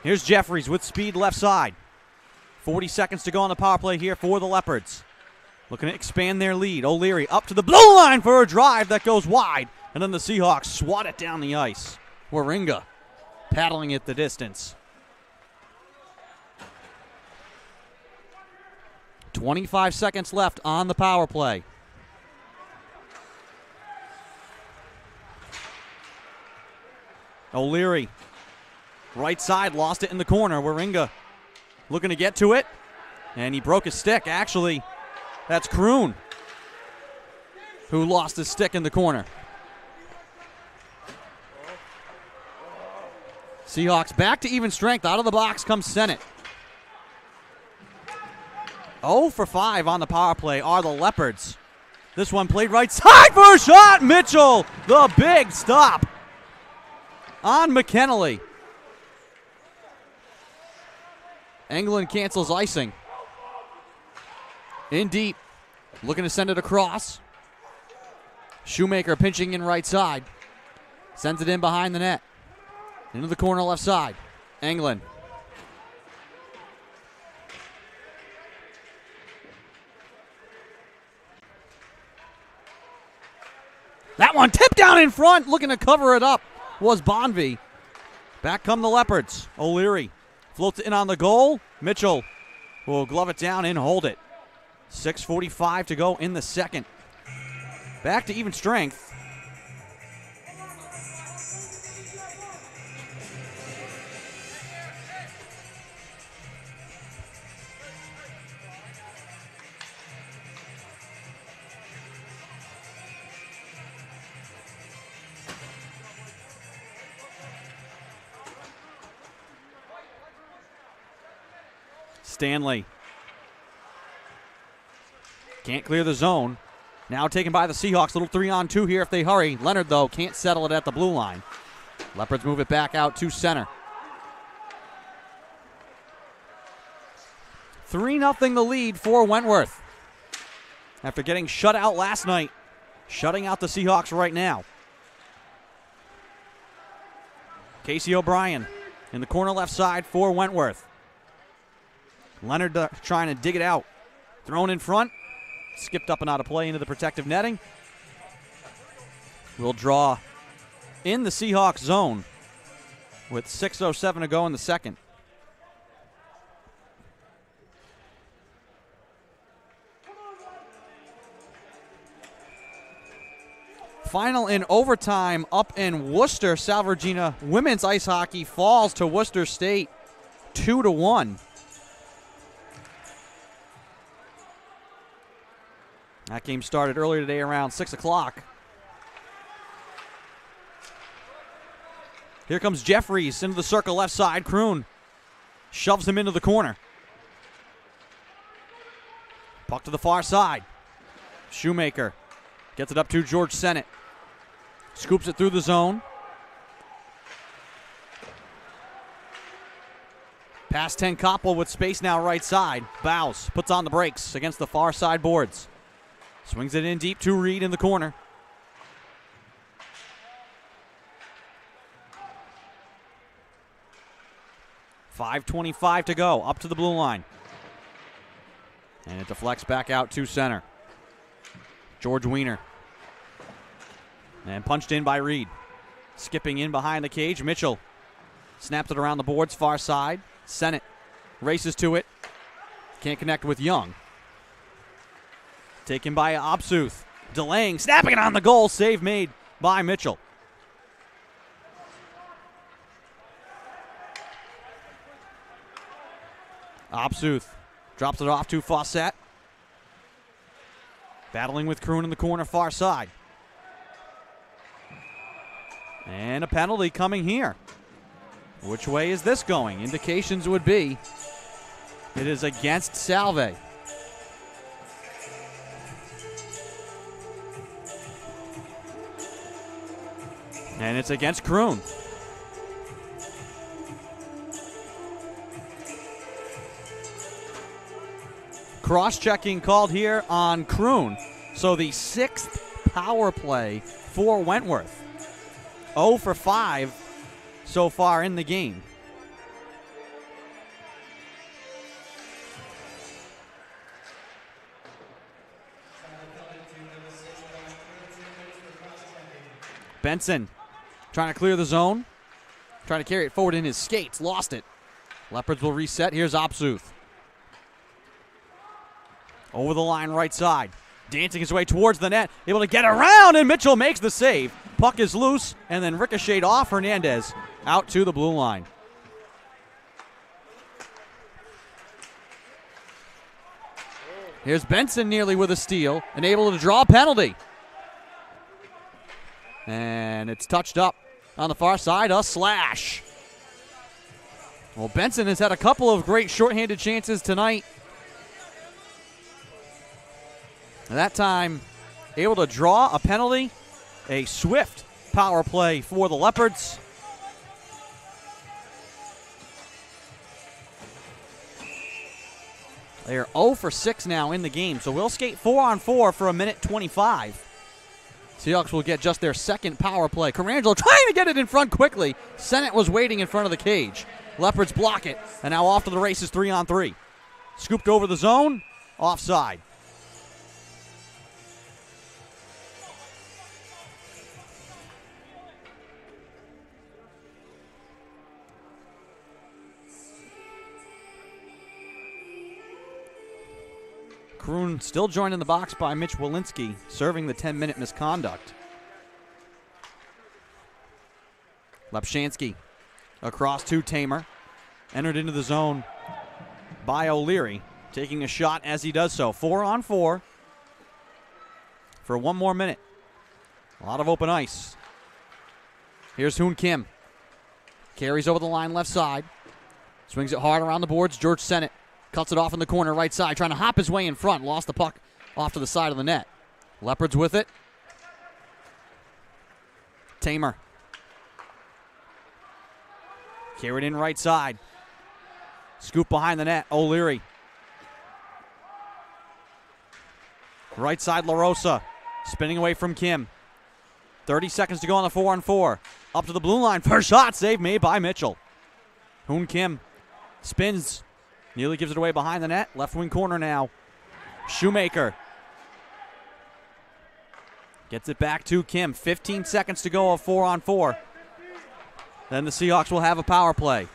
Here's Jeffries with speed left side. 40 seconds to go on the power play here for the Leopards. Looking to expand their lead. O'Leary up to the blue line for a drive that goes wide. And then the Seahawks swat it down the ice. Wawinga paddling it the distance. 25 seconds left on the power play. O'Leary, right side, lost it in the corner. Wawinga looking to get to it, and he broke his stick. Actually, that's Kroon who lost his stick in the corner. Seahawks back to even strength. Out of the box comes Sennett. 0 for 5 on the power play are the Leopards. This one played right side for a shot. Mitchell, the big stop on McKennelly. Englund cancels icing. In deep. Looking to send it across. Shoemaker pinching in right side. Sends it in behind the net. Into the corner left side. Englund. That one tipped down in front. Looking to cover it up was Bonvie. Back come the Leopards. O'Leary floats it in on the goal. Mitchell will glove it down and hold it. 6:45 to go in the second. Back to even strength. Stanley. Can't clear the zone. Now taken by the Seahawks. Little 3-on-2 here if they hurry. Leonard, though, can't settle it at the blue line. Leopards move it back out to center. 3-0 the lead for Wentworth. After getting shut out last night, shutting out the Seahawks right now. Casey O'Brien in the corner left side for Wentworth. Leonard trying to dig it out. Thrown in front. Skipped up and out of play into the protective netting. We'll draw in the Seahawks zone with 6:07 to go in the second. Final in overtime up in Worcester. Salve Regina women's ice hockey falls to Worcester State 2-1. That game started earlier today around 6 o'clock. Here comes Jeffries into the circle left side. Kroon shoves him into the corner. Puck to the far side. Shoemaker gets it up to George Sennett. Scoops it through the zone. Past 10 Koppel with space now right side. Bows puts on the brakes against the far side boards. Swings it in deep to Reed in the corner. .5:25 to go. Up to the blue line. And it deflects back out to center. George Wiener. And punched in by Reed. Skipping in behind the cage. Mitchell snaps it around the boards, far side. Sennett races to it. Can't connect with Young. Taken by Obsuth. Delaying, snapping it on the goal. Save made by Mitchell. Obsuth drops it off to Fawcett. Battling with Kroon in the corner, far side. And a penalty coming here. Which way is this going? Indications would be it is against Salve. And it's against Kroon. Cross-checking called here on Kroon. So the 6th power play for Wentworth. 0 for 5 so far in the game. Benson trying to clear the zone. Trying to carry it forward in his skates. Lost it. Leopards will reset. Here's Obsuth. Over the line right side. Dancing his way towards the net. Able to get around, and Mitchell makes the save. Puck is loose, and then ricocheted off Hernandez out to the blue line. Here's Benson nearly with a steal and able to draw a penalty. And it's touched up on the far side, a slash. Well, Benson has had a couple of great shorthanded chances tonight. And that time, able to draw a penalty, a swift power play for the Leopards. They are 0 for 6 now in the game, so we'll skate 4-on-4 for a minute 25. Seahawks will get just their 2nd power play. Carangelo trying to get it in front quickly. Sennett was waiting in front of the cage. Leopards block it, and now off to the races 3-on-3. Scooped over the zone, offside. Kroon still joined in the box by Mitch Walensky, serving the 10-minute misconduct. Lepshansky across to Tamer. Entered into the zone by O'Leary, taking a shot as he does so. 4-on-4 for 1 more minute. A lot of open ice. Here's Hoon Kim. Carries over the line left side. Swings it hard around the boards. George Sennett Cuts it off in the corner right side, trying to hop his way in front. Lost the puck off to the side of the net. Leopards with it. Tamer. Carried in right side. Scoop behind the net. O'Leary. Right side, LaRosa. Spinning away from Kim. 30 seconds to go on the 4-on-4. Up to the blue line. First shot. Save made by Mitchell. Hoon Kim spins. Nearly gives it away behind the net. Left wing corner now. Shoemaker. Gets it back to Kim. 15 seconds to go of 4-on-4. Then the Seahawks will have a power play.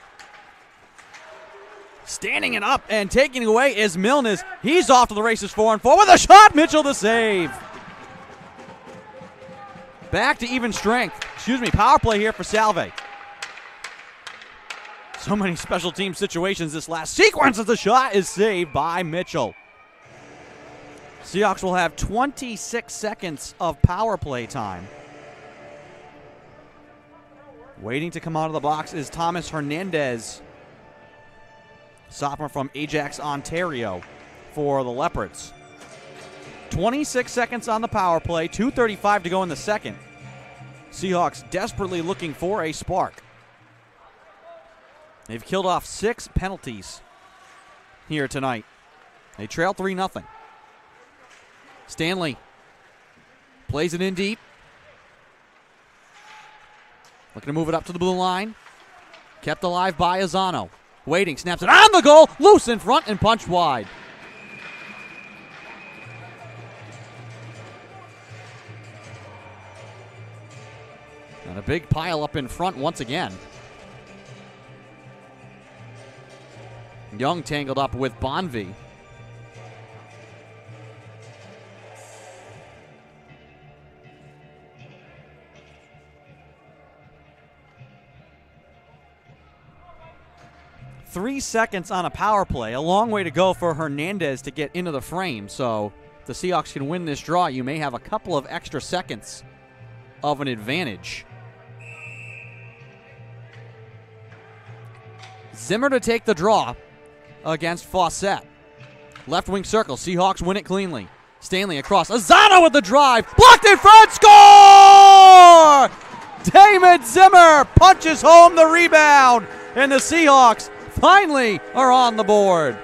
Standing it up and taking it away is Milnes. He's off to the races 4-on-4 with a shot. Mitchell the save. Back to even strength. Power play here for Salve. So many special team situations this last sequence as the shot is saved by Mitchell. Seahawks will have 26 seconds of power play time. Waiting to come out of the box is Thomas Hernandez, sophomore from Ajax, Ontario, for the Leopards. 26 seconds on the power play, 2:35 to go in the second. Seahawks desperately looking for a spark. They've killed off 6 penalties here tonight. They trail 3-0. Stanley plays it in deep. Looking to move it up to the blue line. Kept alive by Azzano. Waiting, snaps it on the goal. Loose in front and punched wide. And a big pile up in front once again. Young tangled up with Bonvie. Three seconds on a power play. A long way to go for Hernandez to get into the frame. So if the Seahawks can win this draw, you may have a couple of extra seconds of an advantage. Zimmer to take the draw against Fawcett. Left wing circle. Seahawks win it cleanly. Stanley across. Azzano with the drive. Blocked in front. Score! Damon Zimmer punches home the rebound. And the Seahawks finally are on the board.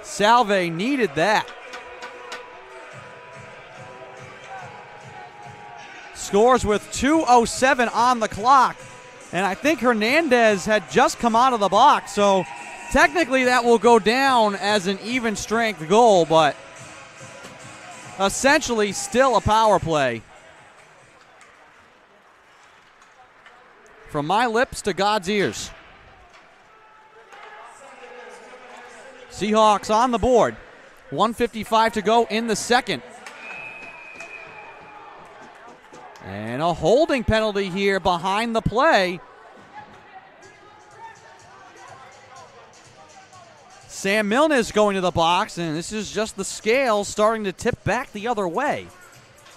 Salve needed that. Scores with 2:07 on the clock. And I think Hernandez had just come out of the box, so technically that will go down as an even strength goal, but essentially still a power play. From my lips to God's ears. Seahawks on the board. 1:55 to go in the second. And a holding penalty here behind the play. Sam Milnes going to the box, and this is just the scale starting to tip back the other way.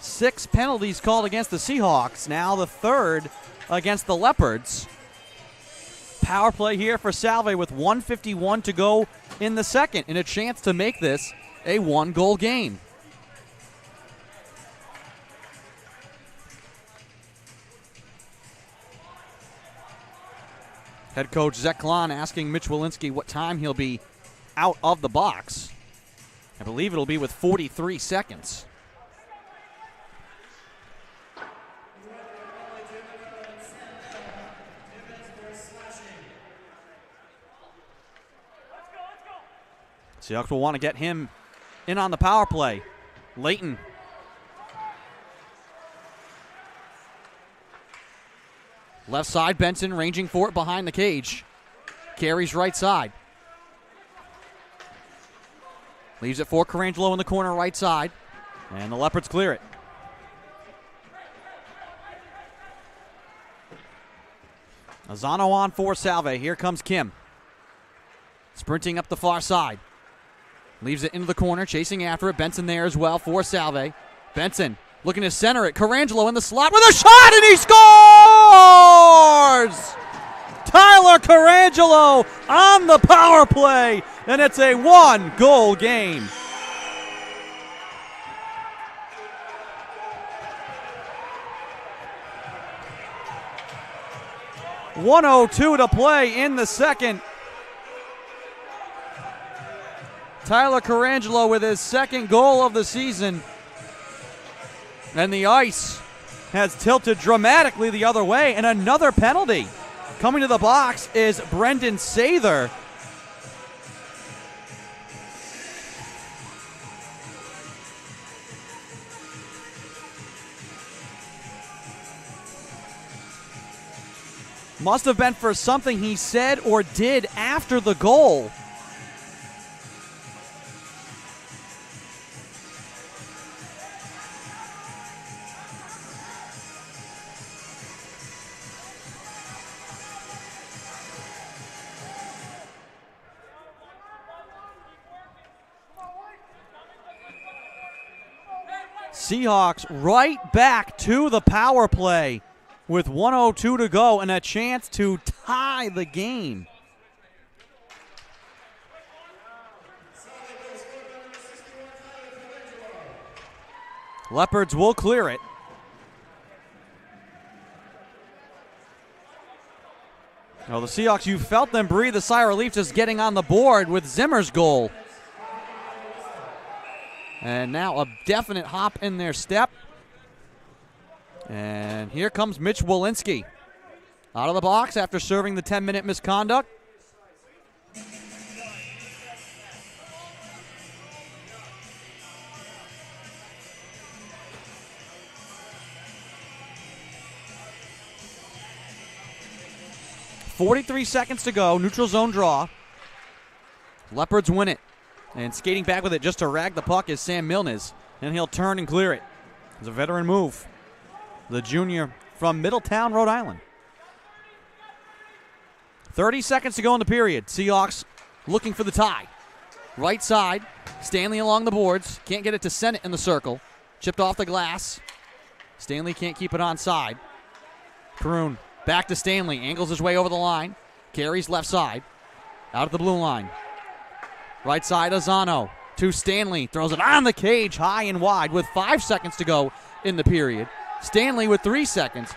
6 penalties called against the Seahawks, now the third against the Leopards. Power play here for Salve with 1:51 to go in the second, and a chance to make this a 1-goal game. Head coach Zach Klon asking Mitch Walensky what time he'll be out of the box. I believe it'll be with 43 seconds. Seahawks will want to get him in on the power play. Leighton. Left side, Benson ranging for it behind the cage. Carries right side. Leaves it for Carangelo in the corner right side. And the Leopards clear it. Azzano on for Salve. Here comes Kim. Sprinting up the far side. Leaves it into the corner, chasing after it. Benson there as well for Salve. Benson Looking to center it. Carangelo in the slot with a shot, and he scores! Tyler Carangelo on the power play, and it's a one-goal game. .102 to play in the second. Tyler Carangelo with his second goal of the season. And the ice has tilted dramatically the other way, and another penalty. Coming to the box is Brendan Sather. Must have been for something he said or did after the goal. Seahawks right back to the power play with 1:02 to go and a chance to tie the game. Leopards will clear it. Well, the Seahawks, you felt them breathe a sigh of relief just getting on the board with Zimmer's goal. And now a definite hop in their step. And here comes Mitch Walensky out of the box after serving the 10-minute misconduct. .43 seconds to go, neutral zone draw. Leopards win it. And skating back with it just to rag the puck is Sam Milnes. And he'll turn and clear it. It's a veteran move. The junior from Middletown, Rhode Island. 30 seconds to go in the period. Seahawks looking for the tie. Right side, Stanley along the boards. Can't get it to Sennett in the circle. Chipped off the glass. Stanley can't keep it onside. Caroon back to Stanley. Angles his way over the line. Carries left side. Out of the blue line. Right side, Azzano to Stanley. Throws it on the cage, high and wide with 5 seconds to go in the period. Stanley with 2 seconds,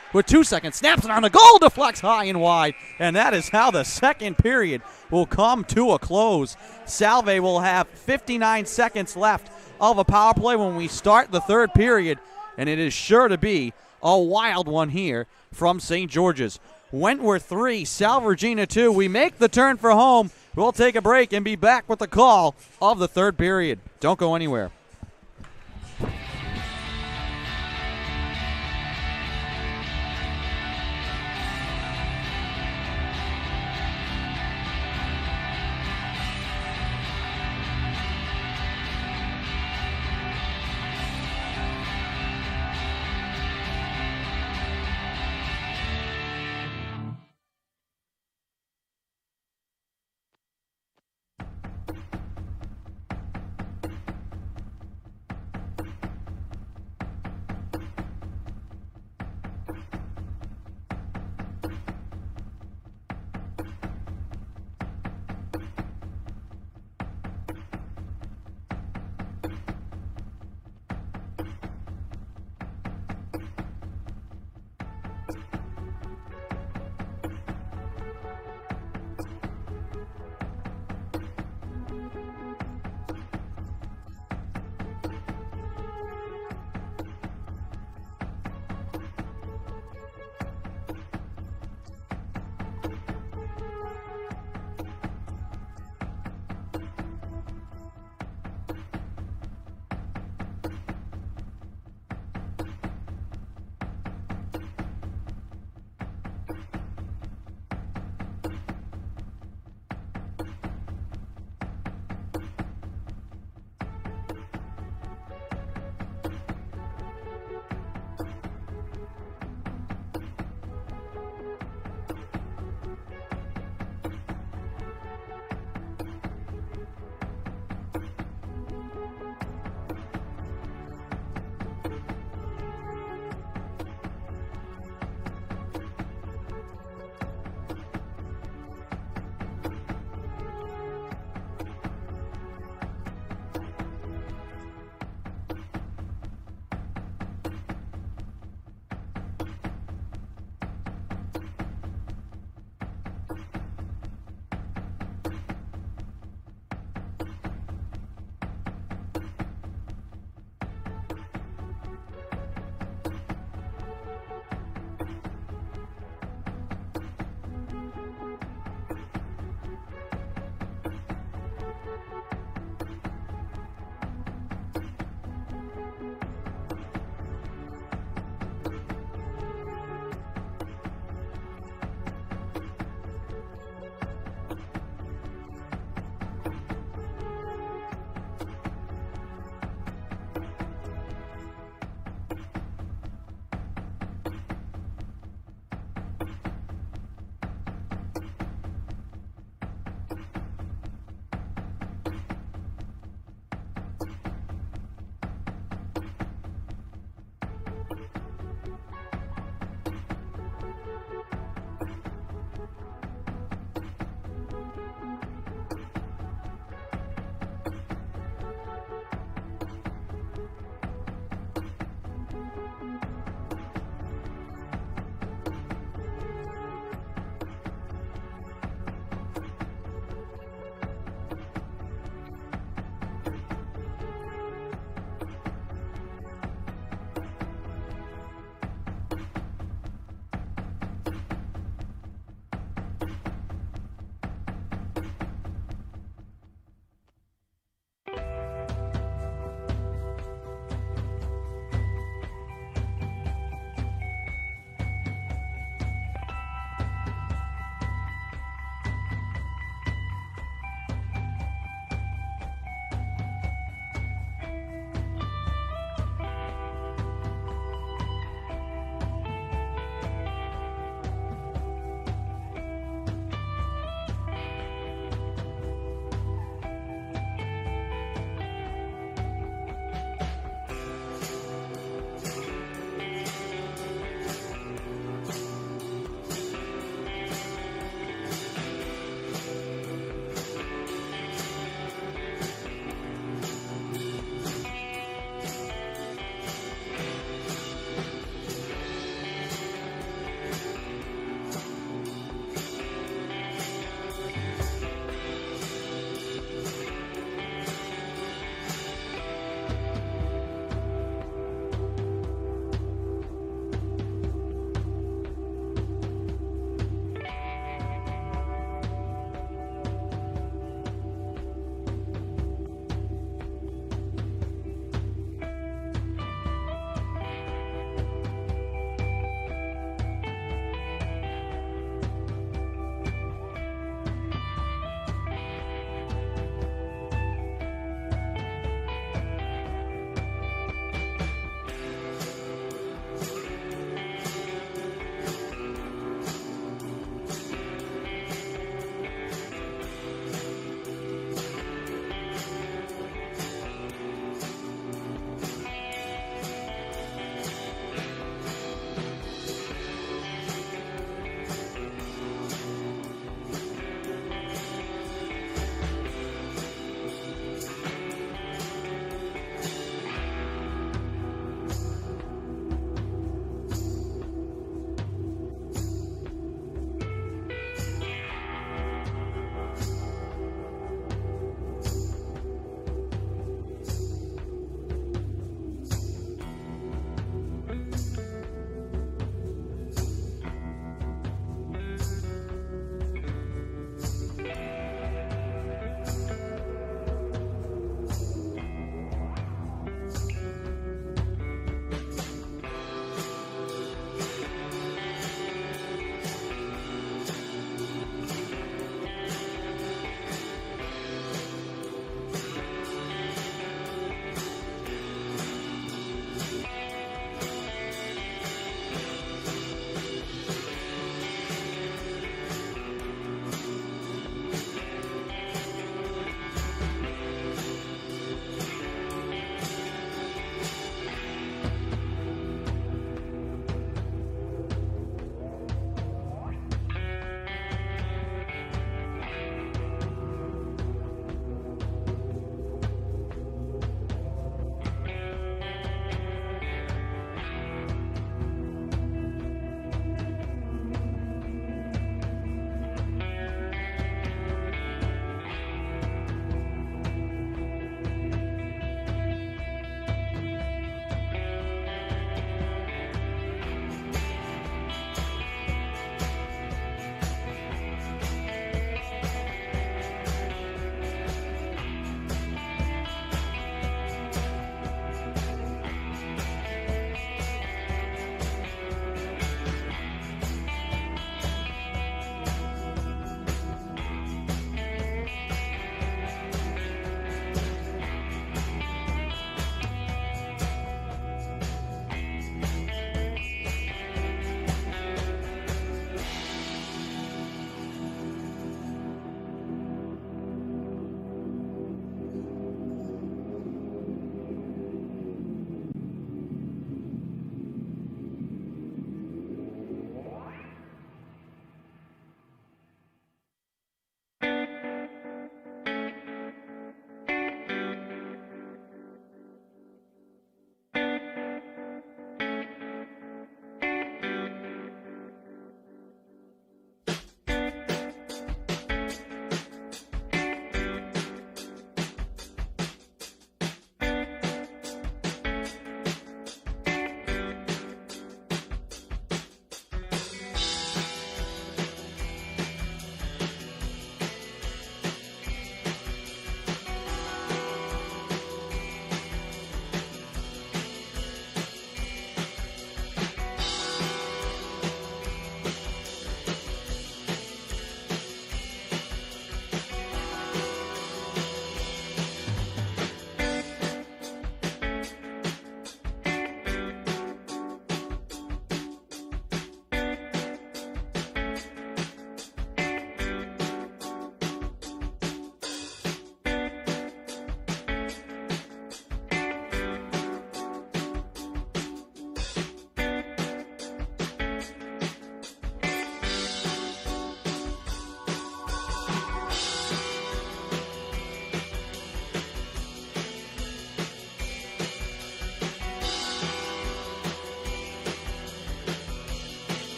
snaps it on the goal, deflects high and wide. And that is how the second period will come to a close. Salve will have 59 seconds left of a power play when we start the third period. And it is sure to be a wild one here from St. George's. Wentworth 3, Salve Regina 2. We make the turn for home. We'll take a break and be back with the call of the third period. Don't go anywhere.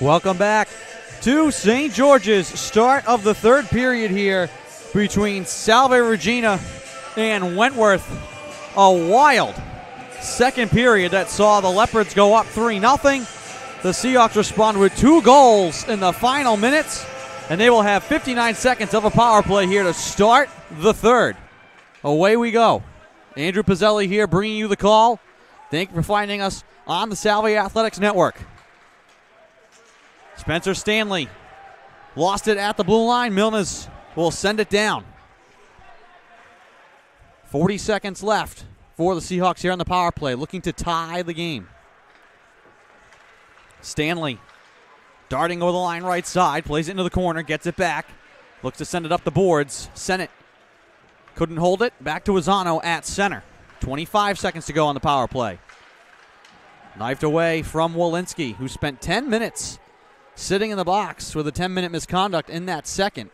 Welcome back to St. George's. Start of the third period here between Salve Regina and Wentworth. A wild second period that saw the Leopards go up 3-0. The Seahawks respond with 2 goals in the final minutes, and they will have 59 seconds of a power play here to start the third. Away we go. Andrew Pizzelli here bringing you the call. Thank you for finding us on the Salve Athletics Network. Spencer Stanley lost it at the blue line. Milnes will send it down. 40 seconds left for the Seahawks here on the power play, looking to tie the game. Stanley darting over the line right side, plays it into the corner, gets it back, looks to send it up the boards. Sennett couldn't hold it. Back to Azzano at center. 25 seconds to go on the power play. Knifed away from Walensky, who spent 10 minutes sitting in the box with a 10-minute misconduct in that second.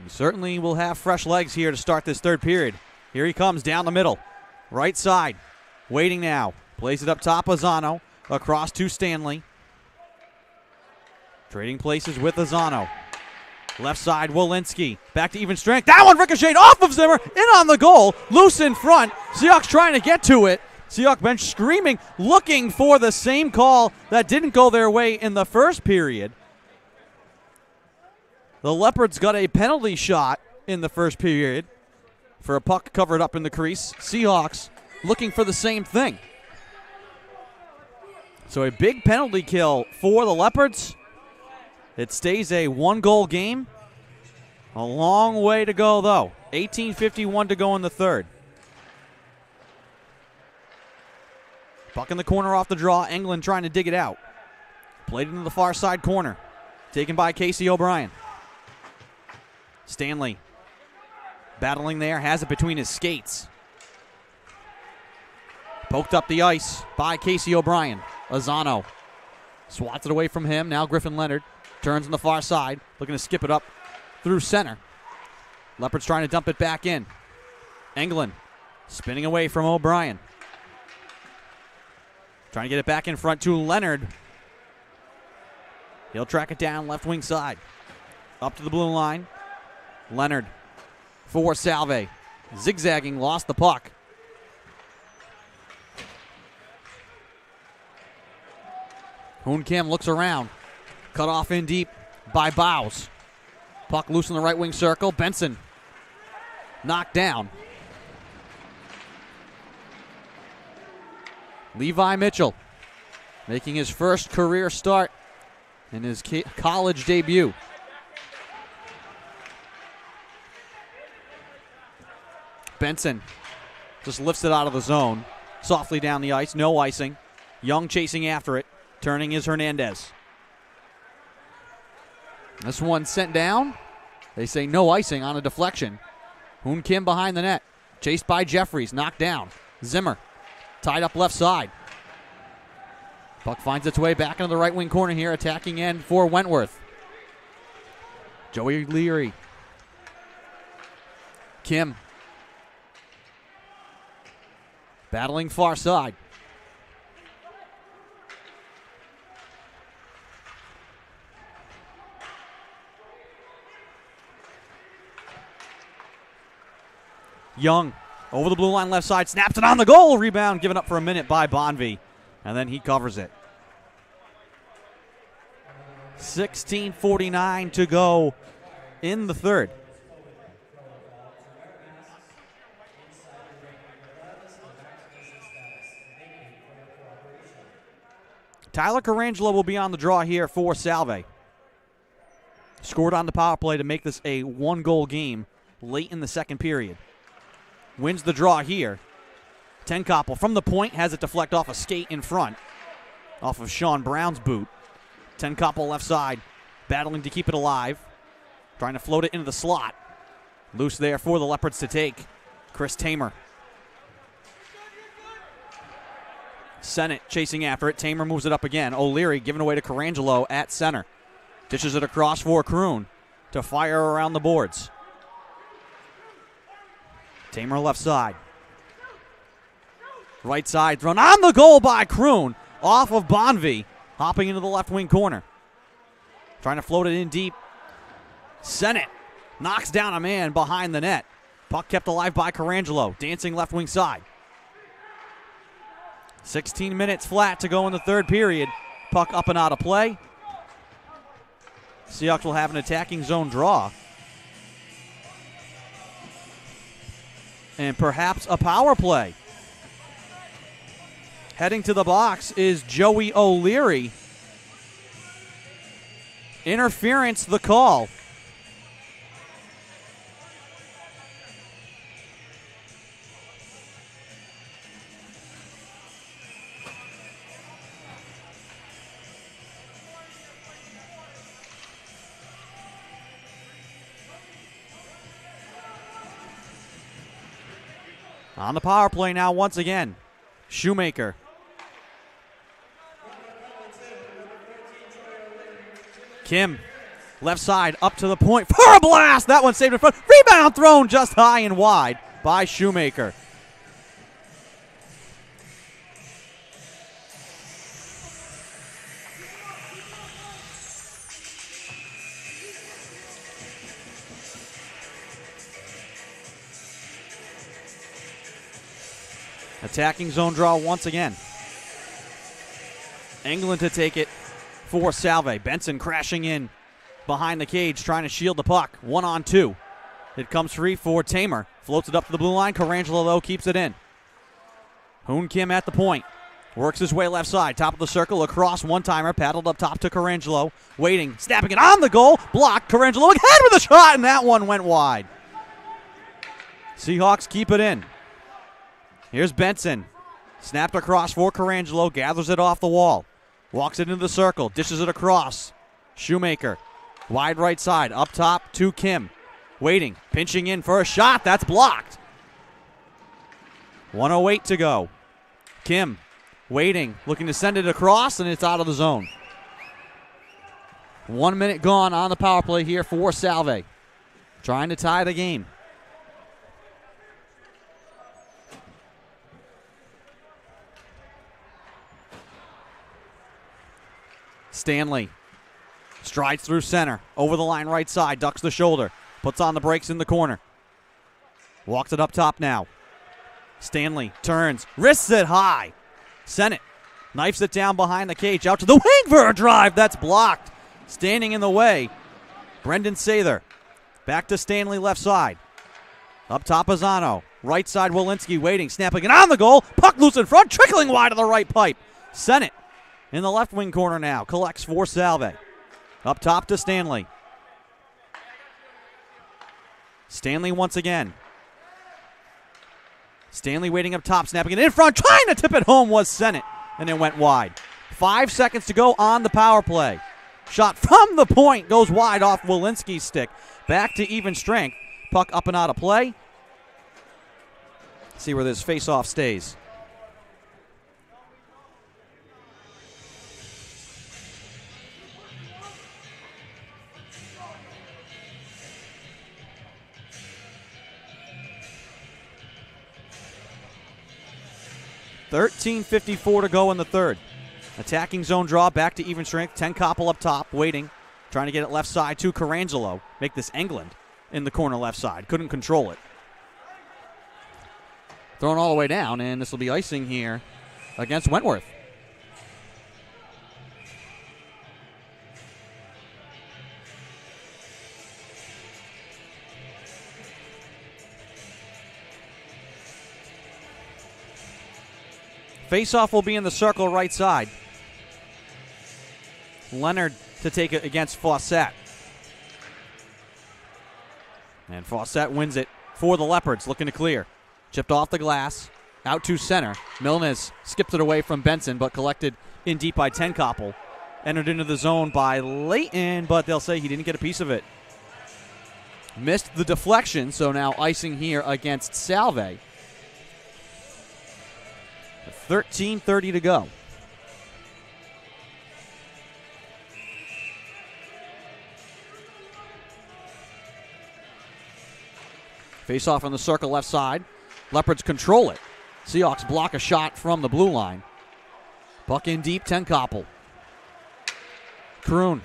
He certainly will have fresh legs here to start this third period. Here he comes down the middle. Right side. Waiting now. Plays it up top, Azzano. Across to Stanley. Trading places with Azzano. Left side, Walensky. Back to even strength. That one ricocheted off of Zimmer. In on the goal. Loose in front. Seahawks trying to get to it. Seahawks bench screaming, looking for the same call that didn't go their way in the first period. The Leopards got a penalty shot in the first period for a puck covered up in the crease. Seahawks looking for the same thing. So a big penalty kill for the Leopards. It stays a 1-goal game. A long way to go, though. 18:51 to go in the third. Puck in the corner off the draw. England trying to dig it out. Played into the far side corner. Taken by Casey O'Brien. Stanley battling there. Has it between his skates. Poked up the ice by Casey O'Brien. Azzano swats it away from him. Now Griffin Leonard turns on the far side. Looking to skip it up through center. Leopards trying to dump it back in. England spinning away from O'Brien. Trying to get it back in front to Leonard. He'll track it down left wing side. Up to the blue line. Leonard for Salve. Zigzagging, lost the puck. Hoon Kim looks around. Cut off in deep by Bowes. Puck loose in the right wing circle. Benson knocked down. Levi Mitchell making his first career start in his college debut. Benson just lifts it out of the zone. Softly down the ice, no icing. Young chasing after it. Turning is Hernandez. This one sent down. They say no icing on a deflection. Hoon Kim behind the net. Chased by Jeffries, knocked down. Zimmer tied up left side. Puck finds its way back into the right wing corner here, attacking end for Wentworth. Joey Leary. Kim. Battling far side. Young over the blue line left side, snaps it on the goal. Rebound given up for a minute by Bonvie, and then he covers it. 16:49 to go in the third. Tyler Carangelo will be on the draw here for Salve. Scored on the power play to make this a 1-goal game late in the second period. Wins the draw here. Tenkoppel from the point has it deflect off a skate in front. Off of Sean Brown's boot. Tenkoppel left side, battling to keep it alive. Trying to float it into the slot. Loose there for the Leopards to take. Chris Tamer. Sennett chasing after it. Tamer moves it up again. O'Leary giving away to Carangelo at center. Dishes it across for Kroon to fire around the boards. Tamer left side. Right side thrown on the goal by Kroon. off of Bonvie, hopping into the left wing corner. Trying to float it in deep. Sennett knocks down a man behind the net. Puck kept alive by Carangelo, dancing left wing side. 16 minutes flat to go in the third period. Puck up and out of play. Seahawks will have an attacking zone draw. And perhaps a power play. Heading to the box is Joey O'Leary. Interference, the call. On the power play now once again. Shoemaker. Kim, left side, up to the point for a blast. That one saved in front. Rebound thrown just high and wide by Shoemaker. Attacking zone draw once again. England to take it for Salve. Benson crashing in behind the cage, trying to shield the puck. 1-on-2. It comes free for Tamer. Floats it up to the blue line. Carangelo, though, keeps it in. Hoon Kim at the point. Works his way left side. Top of the circle. Across. One-timer. Paddled up top to Carangelo. Waiting. Snapping it on the goal. Blocked. Carangelo ahead with a shot, and that one went wide. Seahawks keep it in. Here's Benson. Snapped across for Carangelo. Gathers it off the wall. Walks it into the circle. Dishes it across. Shoemaker. Wide right side. Up top to Kim. Waiting. Pinching in for a shot. That's blocked. 1:08 to go. Kim. Waiting. Looking to send it across, and it's out of the zone. 1 minute gone on the power play here for Salve. Trying to tie the game. Stanley strides through center, over the line right side, ducks the shoulder, puts on the brakes in the corner. Walks it up top now. Stanley turns, wrists it high. Sennett knifes it down behind the cage, out to the wing for a drive. That's blocked. Standing in the way, Brendan Sather. Back to Stanley left side. Up top Azzano. Right side Walensky waiting, snapping it on the goal. Puck loose in front, trickling wide of the right pipe. Sennett in the left wing corner now. Collects for Salve. Up top to Stanley. Stanley once again. Stanley waiting up top, snapping it in front. Trying to tip it home was Sennett, and it went wide. 5 seconds to go on the power play. Shot from the point goes wide off Walensky's stick. Back to even strength. Puck up and out of play. See where this face-off stays. $13:54 to go in the third. Attacking zone draw, back to even strength. 10 Koppel up top, waiting. Trying to get it left side to Carangelo. Make this England in the corner left side. Couldn't control it. Thrown all the way down, and this will be icing here against Wentworth. Face-off will be in the circle right side. Leonard to take it against Fawcett. And Fawcett wins it for the Leopards, looking to clear. Chipped off the glass, out to center. Milnes skipped it away from Benson, but collected in deep by 10 Koppel. Entered into the zone by Leighton, but they'll say he didn't get a piece of it. Missed the deflection, so now icing here against Salve. 13:30 to go. Face off on the circle left side. Leopards control it. Seahawks block a shot from the blue line. Puck in deep, Tenkoppel. Kroon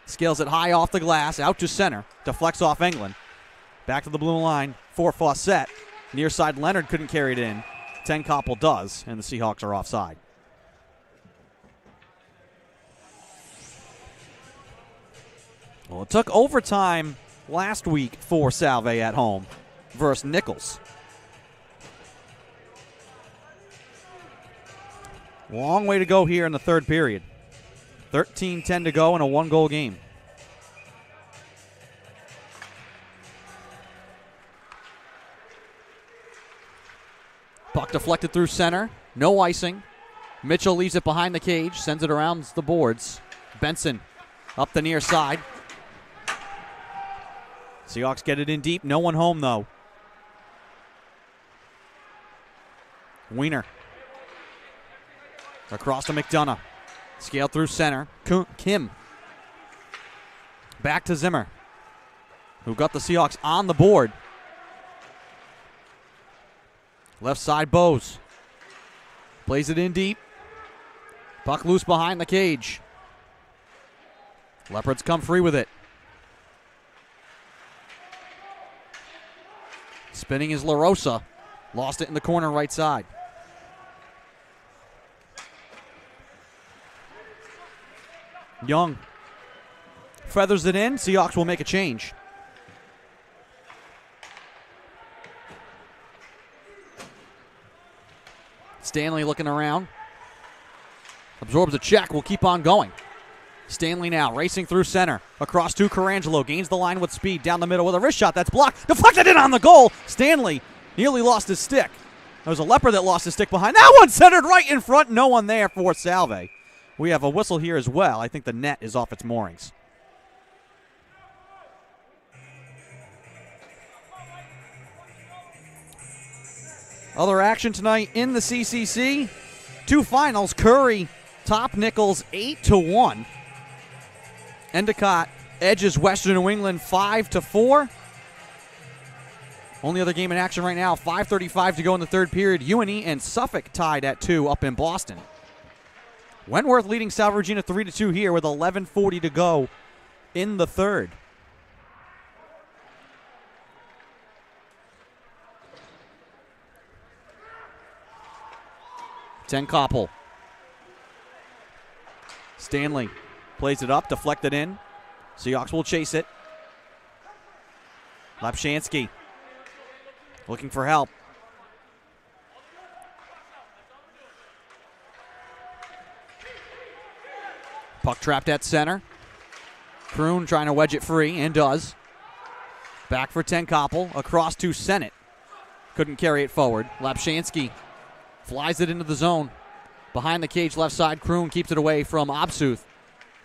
scales it high off the glass, out to center, deflects off England. Back to the blue line for Fawcett. Near side, Leonard couldn't carry it in. Tenkoppel does, and the Seahawks are offside. Well, it took overtime last week for Salve at home versus Nichols. Long way to go here in the third period. 13-10 to go in a one-goal game. Puck deflected through center. No icing. Mitchell leaves it behind the cage, sends it around the boards. Benson up the near side. Seahawks get it in deep. No one home, though. Wiener. Across to McDonough. Scaled through center. Kim. Back to Zimmer, who got the Seahawks on the board. Left side, Bose. Plays it in deep. Puck loose behind the cage. Leopards come free with it. Spinning is LaRosa. Lost it in the corner right side. Young feathers it in. Seahawks will make a change. Stanley looking around. Absorbs a check. Will keep on going. Stanley now racing through center. Across to Carangelo. Gains the line with speed. Down the middle with a wrist shot. That's blocked. Deflected in on the goal. Stanley nearly lost his stick. There was a leopard that lost his stick behind. That one centered right in front. No one there for Salve. We have a whistle here as well. I think the net is off its moorings. Other action tonight in the CCC. Two finals. Curry top Nichols 8-1. Endicott edges Western New England 5-4. Only other game in action right now. 5:35 to go in the third period. UNE and Suffolk tied at 2 up in Boston. Wentworth leading Salve Regina 3-2 here with 11:40 to go in the third. Tenkoppel. Stanley plays it up, deflected in. Seahawks will chase it. Lapshansky looking for help. Puck trapped at center. Kroon trying to wedge it free, and does. Back for Tenkoppel, across to Sennett. Couldn't carry it forward. Lapshansky flies it into the zone. Behind the cage, left side, Kroon keeps it away from Obsuth,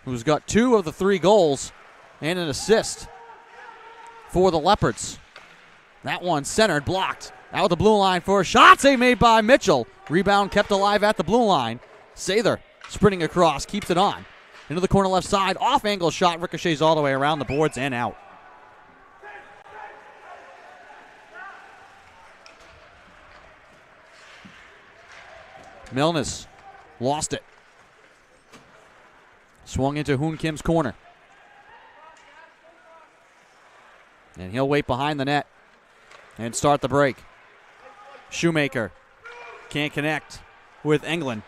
who's got 2 of the 3 goals and an assist for the Leopards. That one centered, blocked. Out the blue line for a shot save made by Mitchell. Rebound kept alive at the blue line. Sather sprinting across, keeps it on. Into the corner left side, off angle shot, ricochets all the way around the boards and out. Milnes lost it. Swung into Hoon Kim's corner. And he'll wait behind the net and start the break. Shoemaker can't connect with England.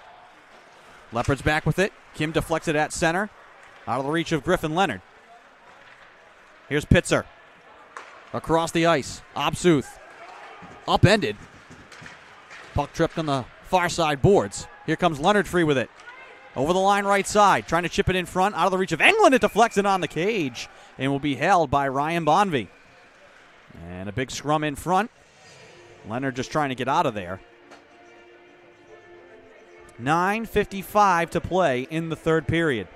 Leopards back with it. Kim deflects it at center. Out of the reach of Griffin Leonard. Here's Pitzer. Across the ice. Obsuth. Upended. Puck tripped on the far side boards. Here comes Leonard free with it. Over the line right side. Trying to chip it in front. Out of the reach of England. It deflects it on the cage. And will be held by Ryan Bonvie. And a big scrum in front. Leonard just trying to get out of there. 9:55 to play in the third period.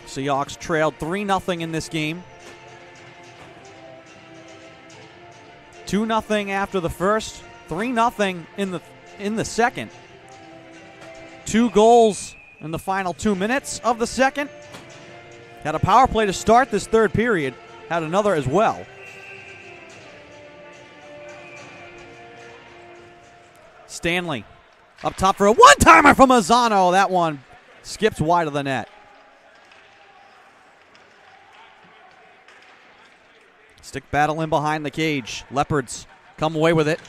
Seahawks trailed 3-0 in this game. 2-0 after the first. 3-0 in the second. 2 goals in the final 2 minutes of the second. Had a power play to start this third period. Had another as well. Stanley up top for a one-timer from Azzano. That one skips wide of the net. Stick battle in behind the cage. Leopards come away with it.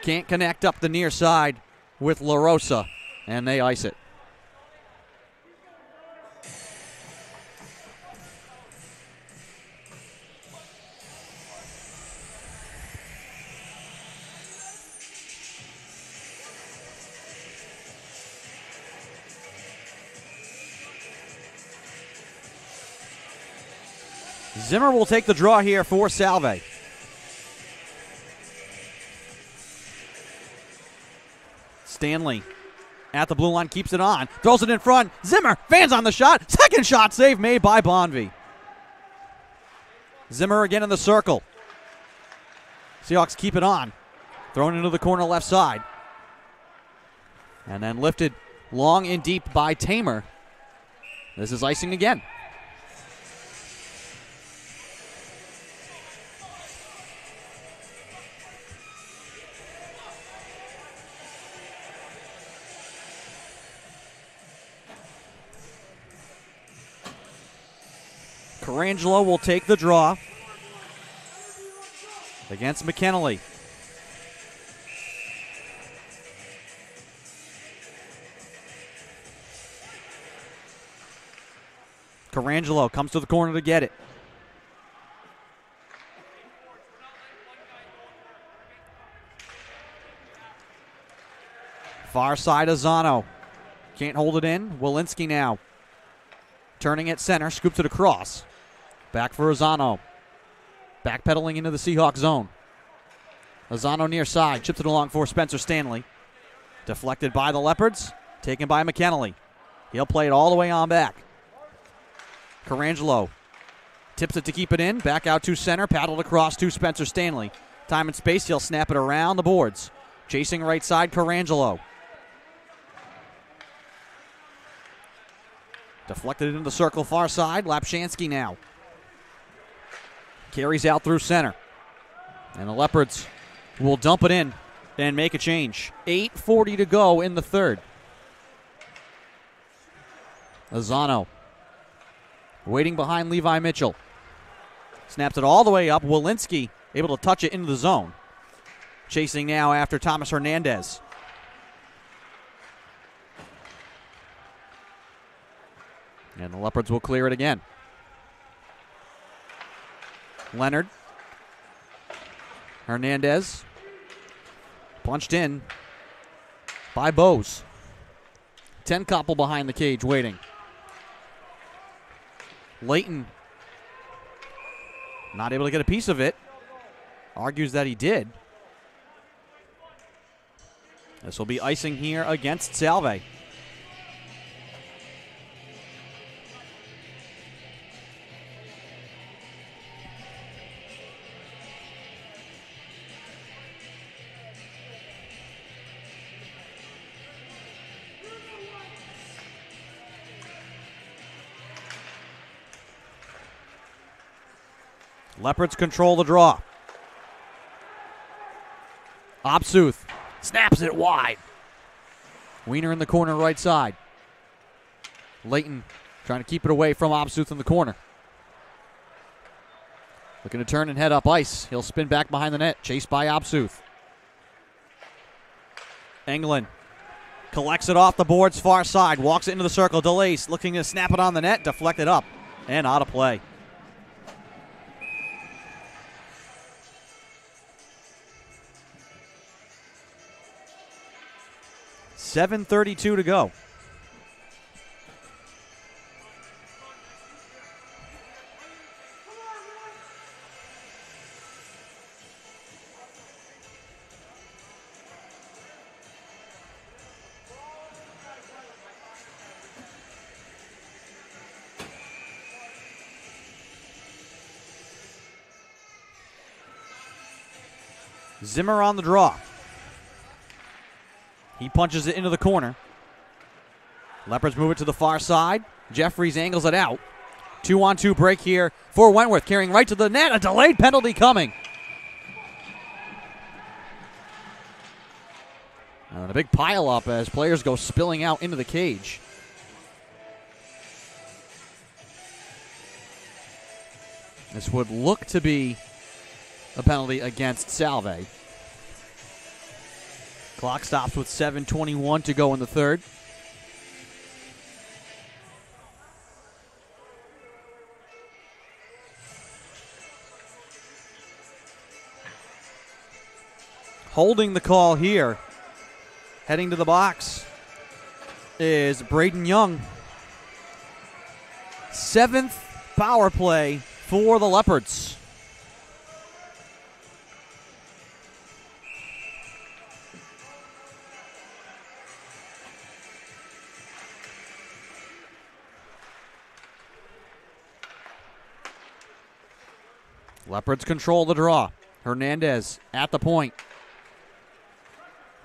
Can't connect up the near side with La Rosa, and they ice it. Zimmer will take the draw here for Salve. Stanley at the blue line, keeps it on, throws it in front. Zimmer fans on the shot. Second shot save made by Bonvie. Zimmer again in the circle. Seahawks keep it on. Thrown into the corner left side. And then lifted long and deep by Tamer. This is icing again. Carangelo will take the draw against McKinley. Carangelo comes to the corner to get it. Far side Azzano. Can't hold it in. Walensky now. Turning at center, scoops it across. Back for Azzano. Backpedaling into the Seahawks zone. Azzano near side, chips it along for Spencer Stanley. Deflected by the Leopards, taken by McKinley. He'll play it all the way on back. Carangelo tips it to keep it in. Back out to center, paddled across to Spencer Stanley. Time and space, he'll snap it around the boards. Chasing right side, Carangelo. Deflected into the circle, far side. Lapshansky now. Carries out through center. And the Leopards will dump it in and make a change. 8:40 to go in the third. Azzano waiting behind Levi Mitchell. Snaps it all the way up. Walensky able to touch it into the zone. Chasing now after Thomas Hernandez. And the Leopards will clear it again. Leonard. Hernandez. Punched in by Bose. 10 couple behind the cage waiting. Layton. Not able to get a piece of it. Argues that he did. This will be icing here against Salve. Leopards control the draw. Obsuth snaps it wide. Wiener in the corner right side. Layton trying to keep it away from Obsuth in the corner. Looking to turn and head up ice. He'll spin back behind the net. Chased by Obsuth. Englund collects it off the boards far side. Walks it into the circle. Delays looking to snap it on the net. Deflected up and out of play. $7:32 to go. Zimmer on the draw. He punches it into the corner. Leopards move it to the far side. Jeffries angles it out. 2-on-2 break here for Wentworth, carrying right to the net. A delayed penalty coming. And a big pile up as players go spilling out into the cage. This would look to be a penalty against Salve. Clock stops with 7:21 to go in the third. Holding the call here, heading to the box, is Braden Young. 7th power play for the Leopards. Leopards control the draw. Hernandez at the point.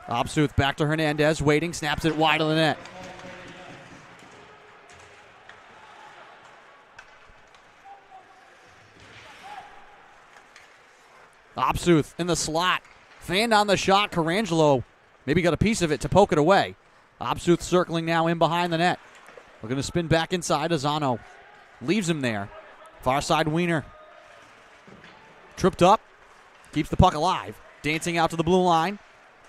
Obsuth back to Hernandez, waiting, snaps it wide of the net. Obsuth in the slot. Fanned on the shot. Carangelo maybe got a piece of it to poke it away. Obsuth circling now in behind the net. We're going to spin back inside. Azano leaves him there. Far side Wiener. Tripped up. Keeps the puck alive. Dancing out to the blue line.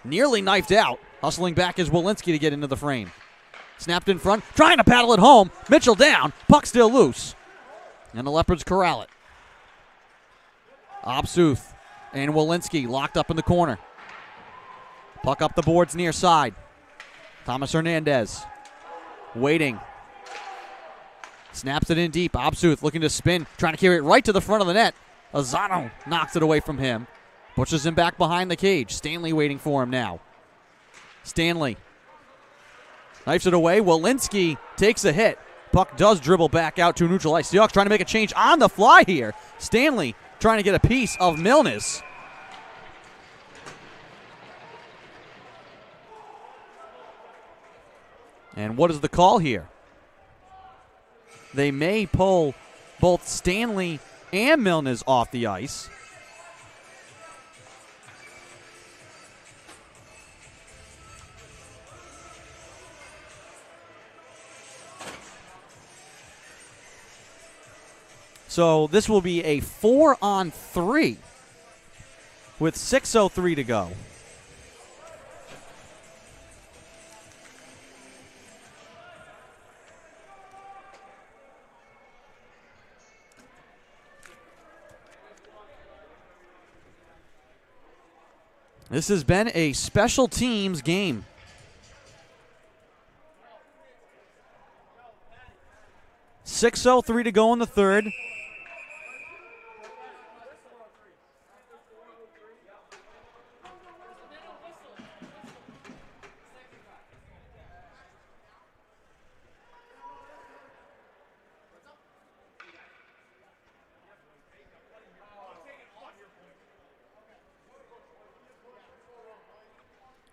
Nearly knifed out. Hustling back is Walensky to get into the frame. Snapped in front. Trying to paddle it home. Mitchell down. Puck still loose. And the Leopards corral it. Obsuth and Walensky locked up in the corner. Puck up the boards near side. Thomas Hernandez waiting. Snaps it in deep. Obsuth looking to spin. Trying to carry it right to the front of the net. Azano knocks it away from him. Pushes him back behind the cage. Stanley waiting for him now. Stanley knifes it away. Walensky takes a hit. Puck does dribble back out to neutral ice. Seahawks trying to make a change on the fly here. Stanley trying to get a piece of Milnes. And what is the call here? They may pull both Stanley and Milnes off the ice. So this will be a 4-on-3 with 6:03 to go. This has been a special teams game. .603 to go in the third.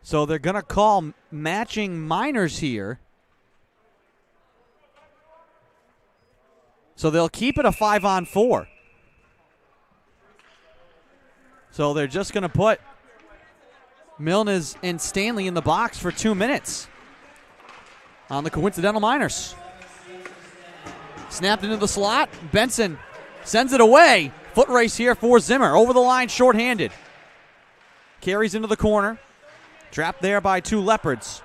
So they're going to call matching minors here. So they'll keep it a 5-on-4. So they're just going to put Milnes and Stanley in the box for 2 minutes on the coincidental minors. Snapped into the slot. Benson sends it away. Foot race here for Zimmer. Over the line, shorthanded. Carries into the corner. Trapped there by 2 Leopards.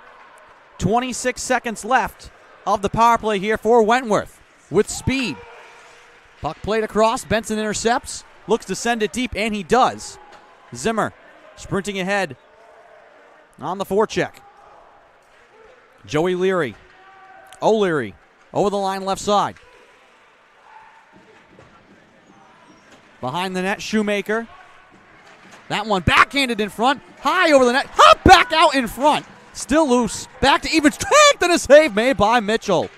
26 seconds left of the power play here for Wentworth with speed. Puck played across. Benson intercepts. Looks to send it deep, and he does. Zimmer sprinting ahead on the forecheck. Joey Leary. O'Leary over the line left side. Behind the net, Shoemaker. That one backhanded in front. High over the net. Hop back out in front. Still loose. Back to even strength and a save made by Mitchell.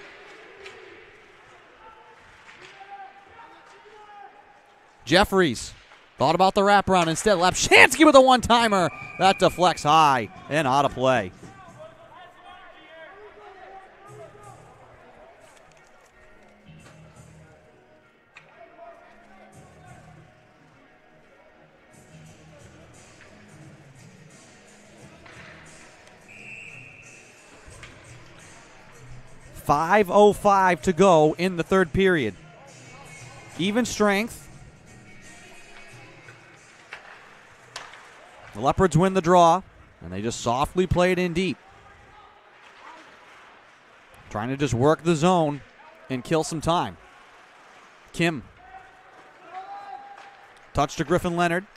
Jeffries thought about the wraparound instead. Lapshansky with a one-timer. That deflects high and out of play. 5:05 to go in the third period. Even strength. The Leopards win the draw, and they just softly play it in deep. Trying to just work the zone and kill some time. Kim. Touch to Griffin Leonard.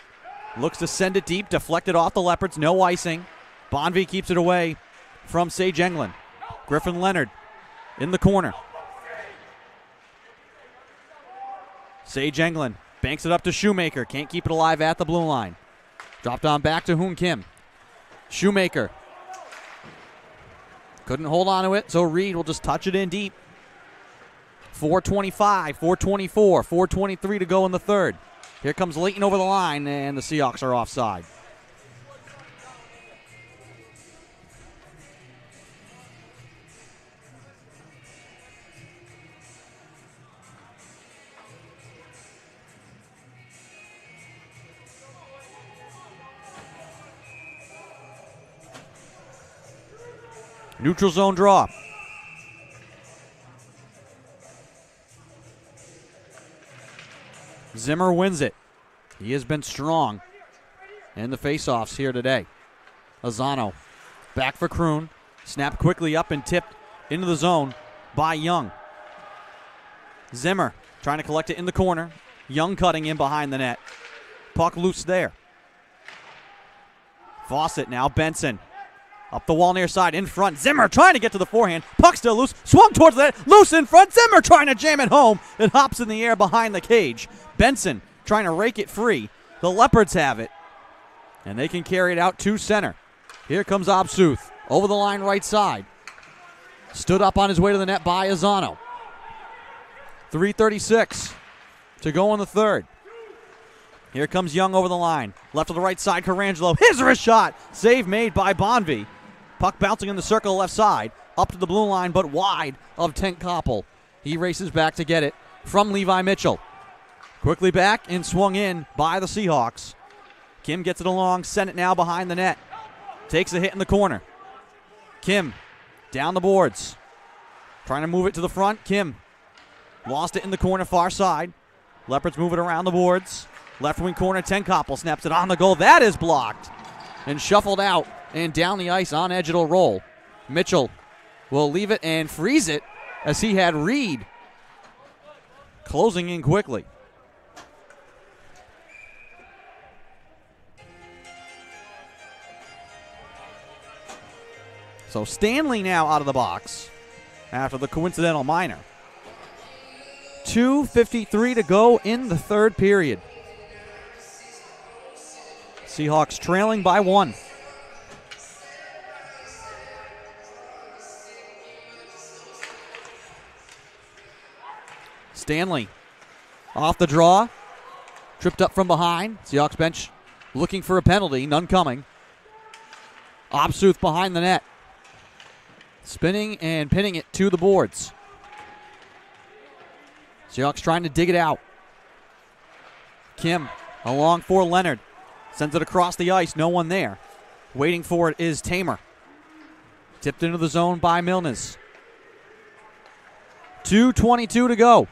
Looks to send it deep, deflected off the Leopards, no icing. Bonvie keeps it away from Sage Englund. Griffin Leonard in the corner. Sage Englund banks it up to Shoemaker. Can't keep it alive at the blue line. Dropped on back to Hoon Kim. Shoemaker. Couldn't hold on to it, so Reed will just touch it in deep. 4:25, 4:24, 4:23 to go in the third. Here comes Leighton over the line, and the Seahawks are offside. Neutral zone draw. Zimmer wins it. He has been strong in the faceoffs here today. Lozano back for Kroon. Snapped quickly up and tipped into the zone by Young. Zimmer trying to collect it in the corner. Young cutting in behind the net. Puck loose there. Fawcett now. Benson. Up the wall near side, in front. Zimmer trying to get to the forehand. Puck still loose. Swung towards the net. Loose in front. Zimmer trying to jam it home. It hops in the air behind the cage. Benson trying to rake it free. The Leopards have it. And they can carry it out to center. Here comes Obsuth. Over the line right side. Stood up on his way to the net by Azano. 3:36 to go in the third. Here comes Young over the line. Left to the right side, Carangelo. His wrist shot. Save made by Bonvie. Puck bouncing in the circle left side. Up to the blue line, but wide of Tent Koppel. He races back to get it from Levi Mitchell. Quickly back and swung in by the Seahawks. Kim gets it along. Sent it now behind the net. Takes a hit in the corner. Kim down the boards. Trying to move it to the front. Kim lost it in the corner far side. Leopards move it around the boards. Left wing corner, Tent Koppel snaps it on the goal. That is blocked and shuffled out and down the ice on edge. It'll roll. Mitchell will leave it and freeze it as he had Reed closing in quickly. So Stanley now out of the box after the coincidental minor. 2:53 to go in the third period. Seahawks trailing by 1. Stanley off the draw. Tripped up from behind. Seahawks bench looking for a penalty. None coming. Obsuth behind the net. Spinning and pinning it to the boards. Seahawks trying to dig it out. Kim along for Leonard. Sends it across the ice. No one there. Waiting for it is Tamer. Tipped into the zone by Milnes. 2:22 to go.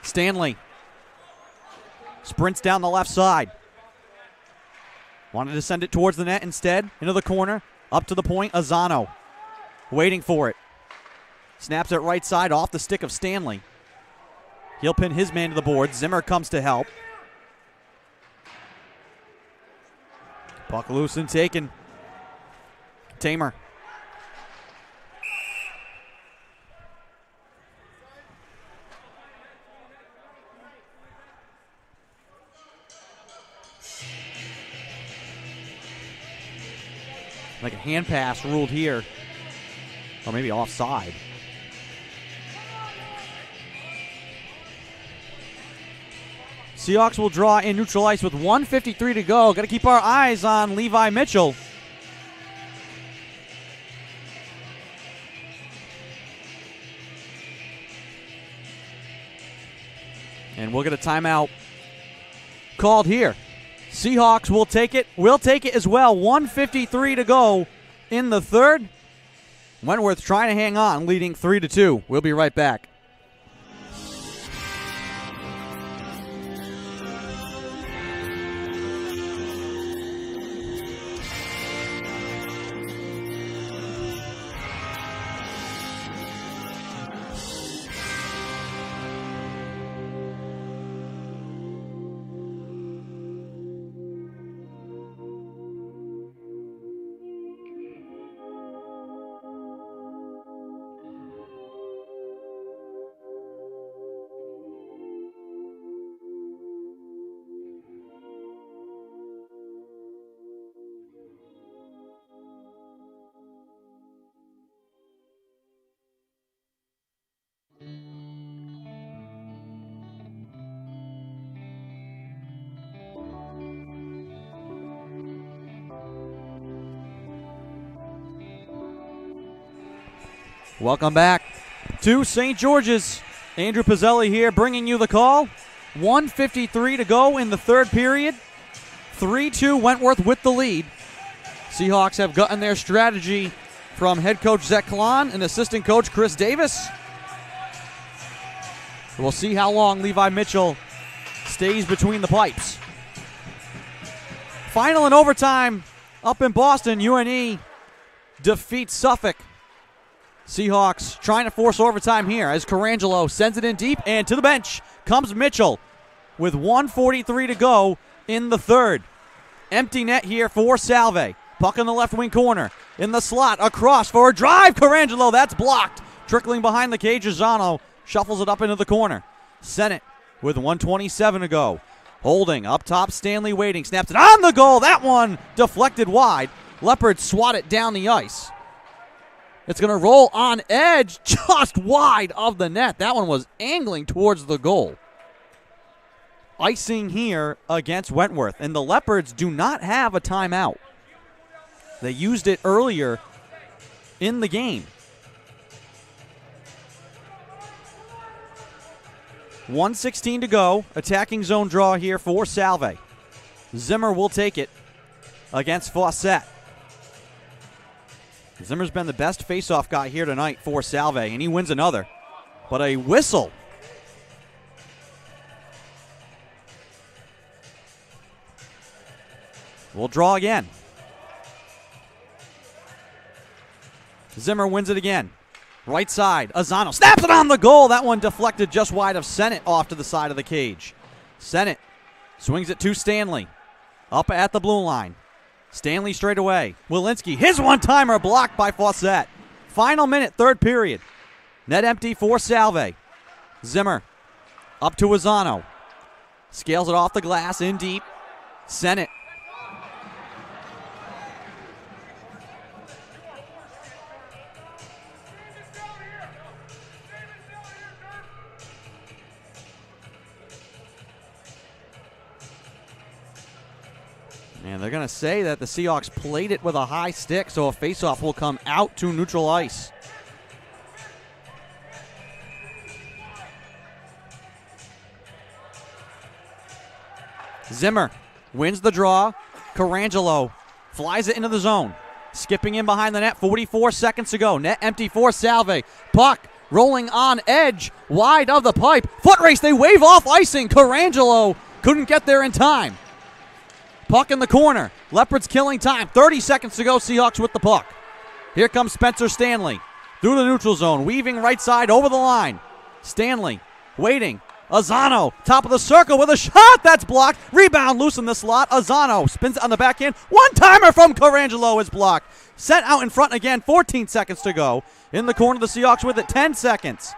Stanley sprints down the left side. Wanted to send it towards the net instead. Into the corner. Up to the point. Azano waiting for it. Snaps it right side off the stick of Stanley. He'll pin his man to the board. Zimmer comes to help. Puck loose and taken. Tamer. Like a hand pass ruled here. Or maybe offside. Seahawks will draw in neutral ice with 1:53 to go. Got to keep our eyes on Levi Mitchell. And we'll get a timeout called here. Seahawks will take it. We'll take it as well. 1:53 to go in the third. Wentworth trying to hang on, leading 3-2. We'll be right back. Welcome back to St. George's. Andrew Pizzelli here bringing you the call. 1:53 to go in the third period. 3-2 Wentworth with the lead. Seahawks have gotten their strategy from head coach Zach Kalan and assistant coach Chris Davis. We'll see how long Levi Mitchell stays between the pipes. Final in overtime up in Boston. UNE defeats Suffolk. Seahawks trying to force overtime here as Carangelo sends it in deep, and to the bench comes Mitchell with 1:43 to go in the third. Empty net here for Salve. Puck in the left wing corner. In the slot, across for a drive. Carangelo, that's blocked. Trickling behind the cage, Zano shuffles it up into the corner. Sennett with 1:27 to go. Holding up top, Stanley waiting. Snaps it on the goal. That one deflected wide. Leopards swat it down the ice. It's going to roll on edge just wide of the net. That one was angling towards the goal. Icing here against Wentworth. And the Leopards do not have a timeout. They used it earlier in the game. 1:16 to go. Attacking zone draw here for Salve. Zimmer will take it against Fawcett. Zimmer's been the best faceoff guy here tonight for Salve, and he wins another. But a whistle. We'll draw again. Zimmer wins it again. Right side, Azano snaps it on the goal. That one deflected just wide of Sennett off to the side of the cage. Sennett swings it to Stanley. Up at the blue line. Stanley straight away. Walensky, his one-timer blocked by Fawcett. Final minute, third period. Net empty for Salve. Zimmer up to Azano. Scales it off the glass in deep. Sennett. And they're going to say that the Seahawks played it with a high stick, so a faceoff will come out to neutral ice. Zimmer wins the draw. Carangelo flies it into the zone. Skipping in behind the net, 44 seconds to go. Net empty for Salve. Puck rolling on edge, wide of the pipe. Foot race, they wave off icing. Carangelo couldn't get there in time. Puck in the corner. Leopards killing time. 30 seconds to go. Seahawks with the puck. Here comes Spencer Stanley. Through the neutral zone. Weaving right side over the line. Stanley waiting. Azano. Top of the circle with a shot. That's blocked. Rebound loose in the slot. Azano spins it on the backhand. One-timer from Carangelo is blocked. Sent out in front again. 14 seconds to go. In the corner, the Seahawks with it. 10 seconds.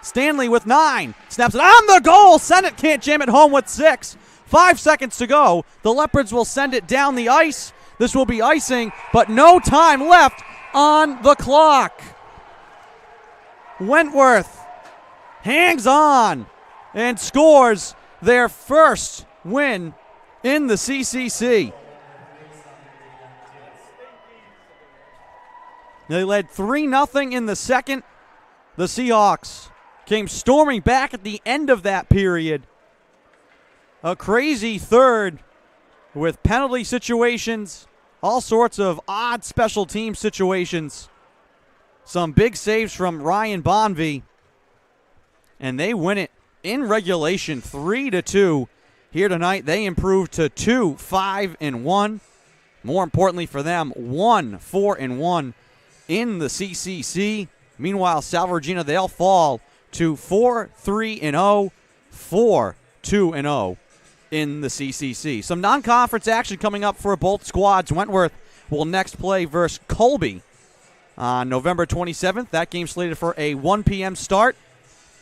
Stanley with 9. Snaps it on the goal. Sennett can't jam it home with 6. 5 seconds to go. The Leopards will send it down the ice. This will be icing, but no time left on the clock. Wentworth hangs on and scores their first win in the CCC. They led 3-0 in the second. The Seahawks came storming back at the end of that period. A crazy third with penalty situations, all sorts of odd special team situations. Some big saves from Ryan Bonvie, and they win it in regulation 3-2. Here tonight, they improved to 2-5-1. More importantly for them, 1-4-1 in the CCC. Meanwhile, Salve Regina, they'll fall to 4-3-0, 4-2-0 in the CCC. Some non-conference action coming up for both squads. Wentworth will next play versus Colby on November 27th. That game slated for a 1 p.m. start.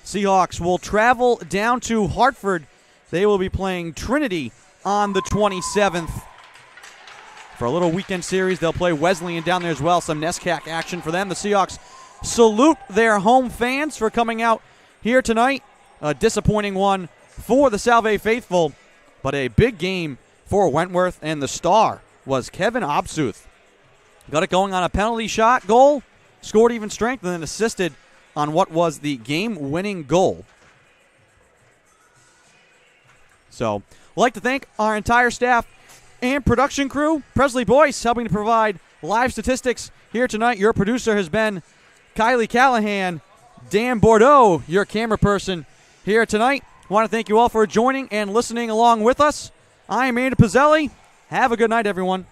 Seahawks will travel down to Hartford. They will be playing Trinity on the 27th. For a little weekend series, they'll play Wesleyan down there as well. Some NESCAC action for them. The Seahawks salute their home fans for coming out here tonight. A disappointing one for the Salve faithful, but a big game for Wentworth, and the star was Kevin Obsuth. Got it going on a penalty shot goal, scored even strength, and then assisted on what was the game-winning goal. So, I'd like to thank our entire staff and production crew. Presley Boyce helping to provide live statistics here tonight. Your producer has been Kylie Callahan. Dan Bordeaux, your camera person here tonight. I want to thank you all for joining and listening along with us. I am Andy Pizzelli. Have a good night, everyone.